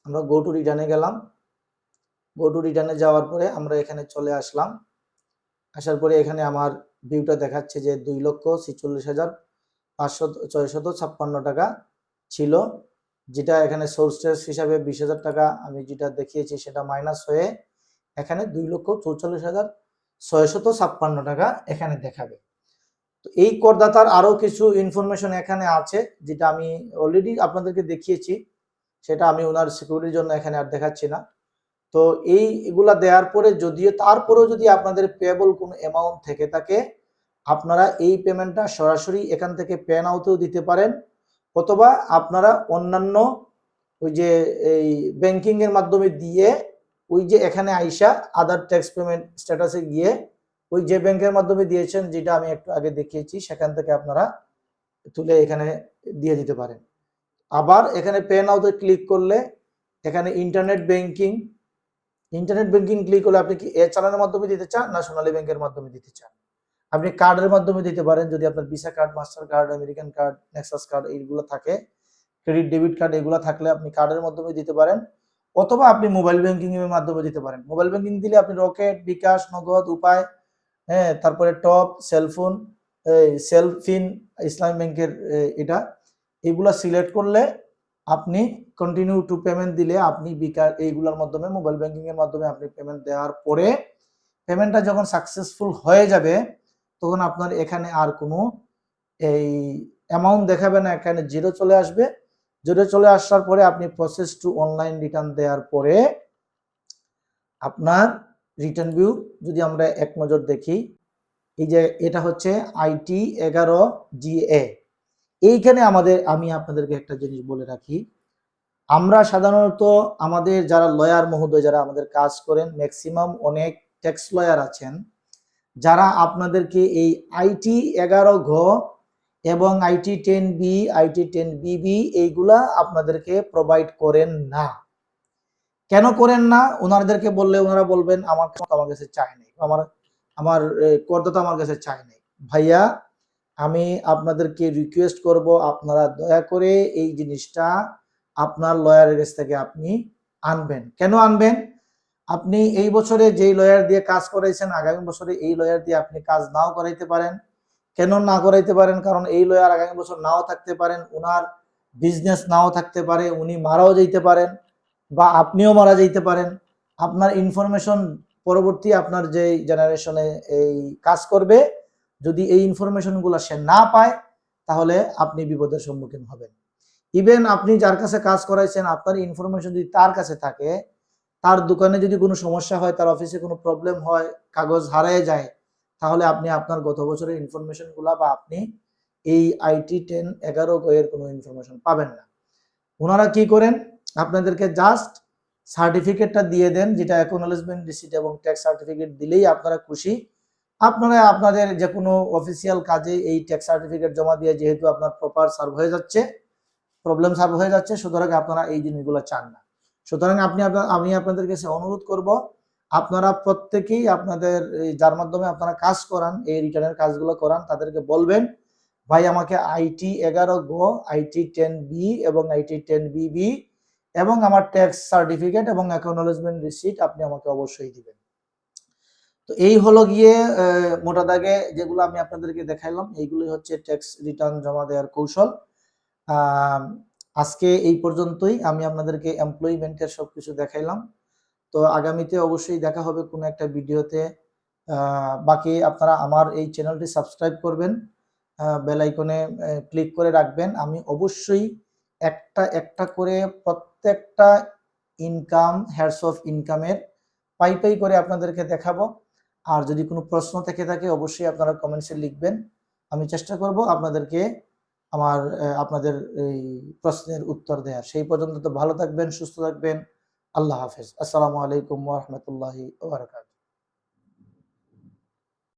A: আমরা গো টু রিটার্নে গেলাম। গো টু রিটার্নে যাওয়ার পরে আমরা এখানে চলে আসলাম। আসার পরে এখানে আমার ভিউটা দেখাচ্ছে যে 2,46,556 টাকা ছিল, যেটা এখানে সোর্স ট্যাক্স হিসাবে 20,000 টাকা আমি যেটা দেখিয়েছি সেটা মাইনাস হয়ে এখানে 2,44,656 টাকা এখানে দেখাবে। তো এই করদাতার আরো কিছু ইনফরমেশন এখানে আছে, যেটা আমি অলরেডি আপনাদেরকে দেখিয়েছি, সেটা আমি ওনার সিকিউরিটির জন্য এখানে আর দেখাচ্ছি না। তো এইগুলা দেওয়ার পরে যদিও তারপরেও যদি আপনাদের পেয়েবল কোনো অ্যামাউন্ট থেকে থাকে, আপনারা এই পেমেন্টটা সরাসরি এখান থেকে পে নাওতেও দিতে পারেন, অথবা আপনারা অন্যান্য ওই যে এই ব্যাংকিং এর মাধ্যমে দিয়ে ওই যে এখানে আইসা আদার ট্যাক্স পেমেন্ট স্ট্যাটাসে গিয়ে ওই যে ব্যাংকের মাধ্যমে দিয়েছেন, যেটা আমি একটু আগে দেখিয়েছি, সেখান থেকে আপনারা তুলে এখানে দিয়ে দিতে পারেন। আবার এখানে পে নাওতে ক্লিক করলে এখানে ইন্টারনেট ব্যাংকিং ক্লিক করলে আপনি কি চালানের মাধ্যমে দিতে চান না সোনালী ব্যাংকের মাধ্যমে দিতে চান। আপনি কার্ডের মাধ্যমে দিতে পারেন, যদি আপনার visa card, master card, American card, Nexus card এইগুলো থাকে, ক্রেডিট ডেবিট কার্ড এগুলো থাকলে আপনি কার্ডের মাধ্যমে দিতে পারেন, অথবা আপনি মোবাইল ব্যাংকিং এর মাধ্যমে দিতে পারেন। মোবাইল ব্যাংকিং দিলে আপনি রকেট, বিকাশ, নগদ, উপায়, হ্যাঁ, তারপরে টপ, সেলফোন, সেলফিন, ইসলামী ব্যাংকের এটা, এগুলা সিলেক্ট করলে আপনি কন্টিনিউ টু পেমেন্ট দিলে আপনি বিকাশ এইগুলোর মাধ্যমে মোবাইল ব্যাংকিং এর মাধ্যমে আপনি পেমেন্ট দেওয়ার পরে পেমেন্টটা যখন সাকসেসফুল হয়ে যাবে, তখন আপনার এখানে আর কোনো এই অ্যামাউন্ট দেখাবে না, এখানে জিরো চলে আসবে। জিরো চলে আসার পরে আপনি প্রসেস টু অনলাইন রিটার্ন দেওয়ার পরে আপনার রিটার্ন ভিউ যদি আমরা এক নজর দেখি, এই যে এটা হচ্ছে IT 11 GA। এইখানে আমি আপনাদেরকে একটা জিনিস বলে রাখি, আমরা সাধারণত আমাদের যারা লয়ার মহোদয় যারা আমাদের কাজ করেন, ম্যাক্সিমাম অনেক ট্যাক্স লয়ার আছেন যারা আপনাদেরকে এই IT 11 ঘ এবং IT 10B, IT 10BB এইগুলা আপনাদেরকে প্রোভাইড করেন না। কেন করেন না? ওনাদেরকে বললে ওনারা বলবেন আমার কাছে চাই নাই, আমার করদাতা আমার কাছে চাই নাই। ভাইয়া, আমি আপনাদেরকে রিকোয়েস্ট করব, আপনারা দয়া করে এই জিনিসটা আপনার লয়ারের কাছ থেকে আপনি আনবেন। কেন আনবেন? আপনি এই বছরে যেই লয়ার দিয়ে কাজ করাইছেন, আগামী বছরে এই লয়ার দিয়ে আপনি কাজ নাও করাইতে পারেন। কেন না করাইতে পারেন? কারণ এই লয়ার আগামী বছর নাও থাকতে পারেন, ওনার বিজনেস নাও থাকতে পারে, উনি মারাও যেতে পারেন, বা আপনিও মারা যেতে পারেন। আপনার ইনফরমেশন পরবর্তী আপনার যে জেনারেশনে এই কাজ করবে, যদি এই ইনফরমেশনগুলো সে না পায়, তাহলে আপনি বিপদের সম্মুখীন হবেন। ইভেন আপনি যার কাছে কাজ করাইছেন, আপনার ইনফরমেশন যদি তার কাছে থাকে, তার দোকানে যদি কোনো সমস্যা হয়, তার অফিসে কোনো প্রবলেম হয়, কাগজ হারিয়ে যায়, তাহলে আপনি আপনার গত বছরের ইনফরমেশনগুলো বা আপনি এই IT 10-11 এর কোনো ইনফরমেশন পাবেন না। ওনারা কি করেন? আপনাদেরকে জাস্ট সার্টিফিকেটটা দিয়ে দেন, যেটা অ্যাকনোলেজমেন্ট রিসিট এবং ট্যাক্স সার্টিফিকেট দিলেই আপনারা খুশি। আপনারা আপনাদের যে কোনো অফিসিয়াল কাজে এই ট্যাক্স সার্টিফিকেট জমা দিয়ে যেহেতু আপনার প্রপার সার্ভ হয়ে যাচ্ছে, প্রবলেম সার্ভ হয়ে যাচ্ছে, সুতরাং আপনারা এই জিনিসগুলো চান না। সুতরাং আমি আপনাদের কাছে অনুরোধ করব, আপনারা প্রত্যেকেই আপনাদের যার মাধ্যমে আপনারা কাজ করান, এই রিটার্নের কাজগুলো করান, তাদেরকে বলবেন ভাই আমাকে IT 11 ঘ, IT 10B এবং IT 10BB এবং আমার ট্যাক্স সার্টিফিকেট এবং অ্যাকনোলেজমেন্ট রিসিট আপনি আমাকে অবশ্যই দিবেন। তো এই হলো গিয়ে মোটা দাগে যেগুলো আমি আপনাদেরকে দেখাইলাম, এইগুলোই হচ্ছে ট্যাক্স রিটার্ন জমা দেওয়ার কৌশল। আজকে এই পর্যন্তই, আমি আপনাদেরকে এমপ্লয়মেন্টের সবকিছু দেখাইলাম। তো আগামীতে অবশ্যই দেখা হবে কোনো একটা ভিডিওতে। বাকি আপনারা আমার এই চ্যানেলটি সাবস্ক্রাইব করবেন, বেল আইকনে ক্লিক করে রাখবেন। আমি অবশ্যই একটা একটা করে প্রত্যেকটা ইনকাম, হেডস অফ ইনকামের পাই পাই করে আপনাদেরকে দেখাবো। আর যদি কোনো প্রশ্ন থেকে থাকে অবশ্যই আপনারা কমেন্টসে লিখবেন। আমি চেষ্টা করব আপনাদেরকে আপনাদের এই প্রশ্নের উত্তর দেওয়ার। সেই পর্যন্ত তো ভালো থাকবেন, সুস্থ থাকবেন। আল্লাহ হাফেজ। আসসালামু আলাইকুম ওয়া রাহমাতুল্লাহি ওয়া বারাকাতুহু।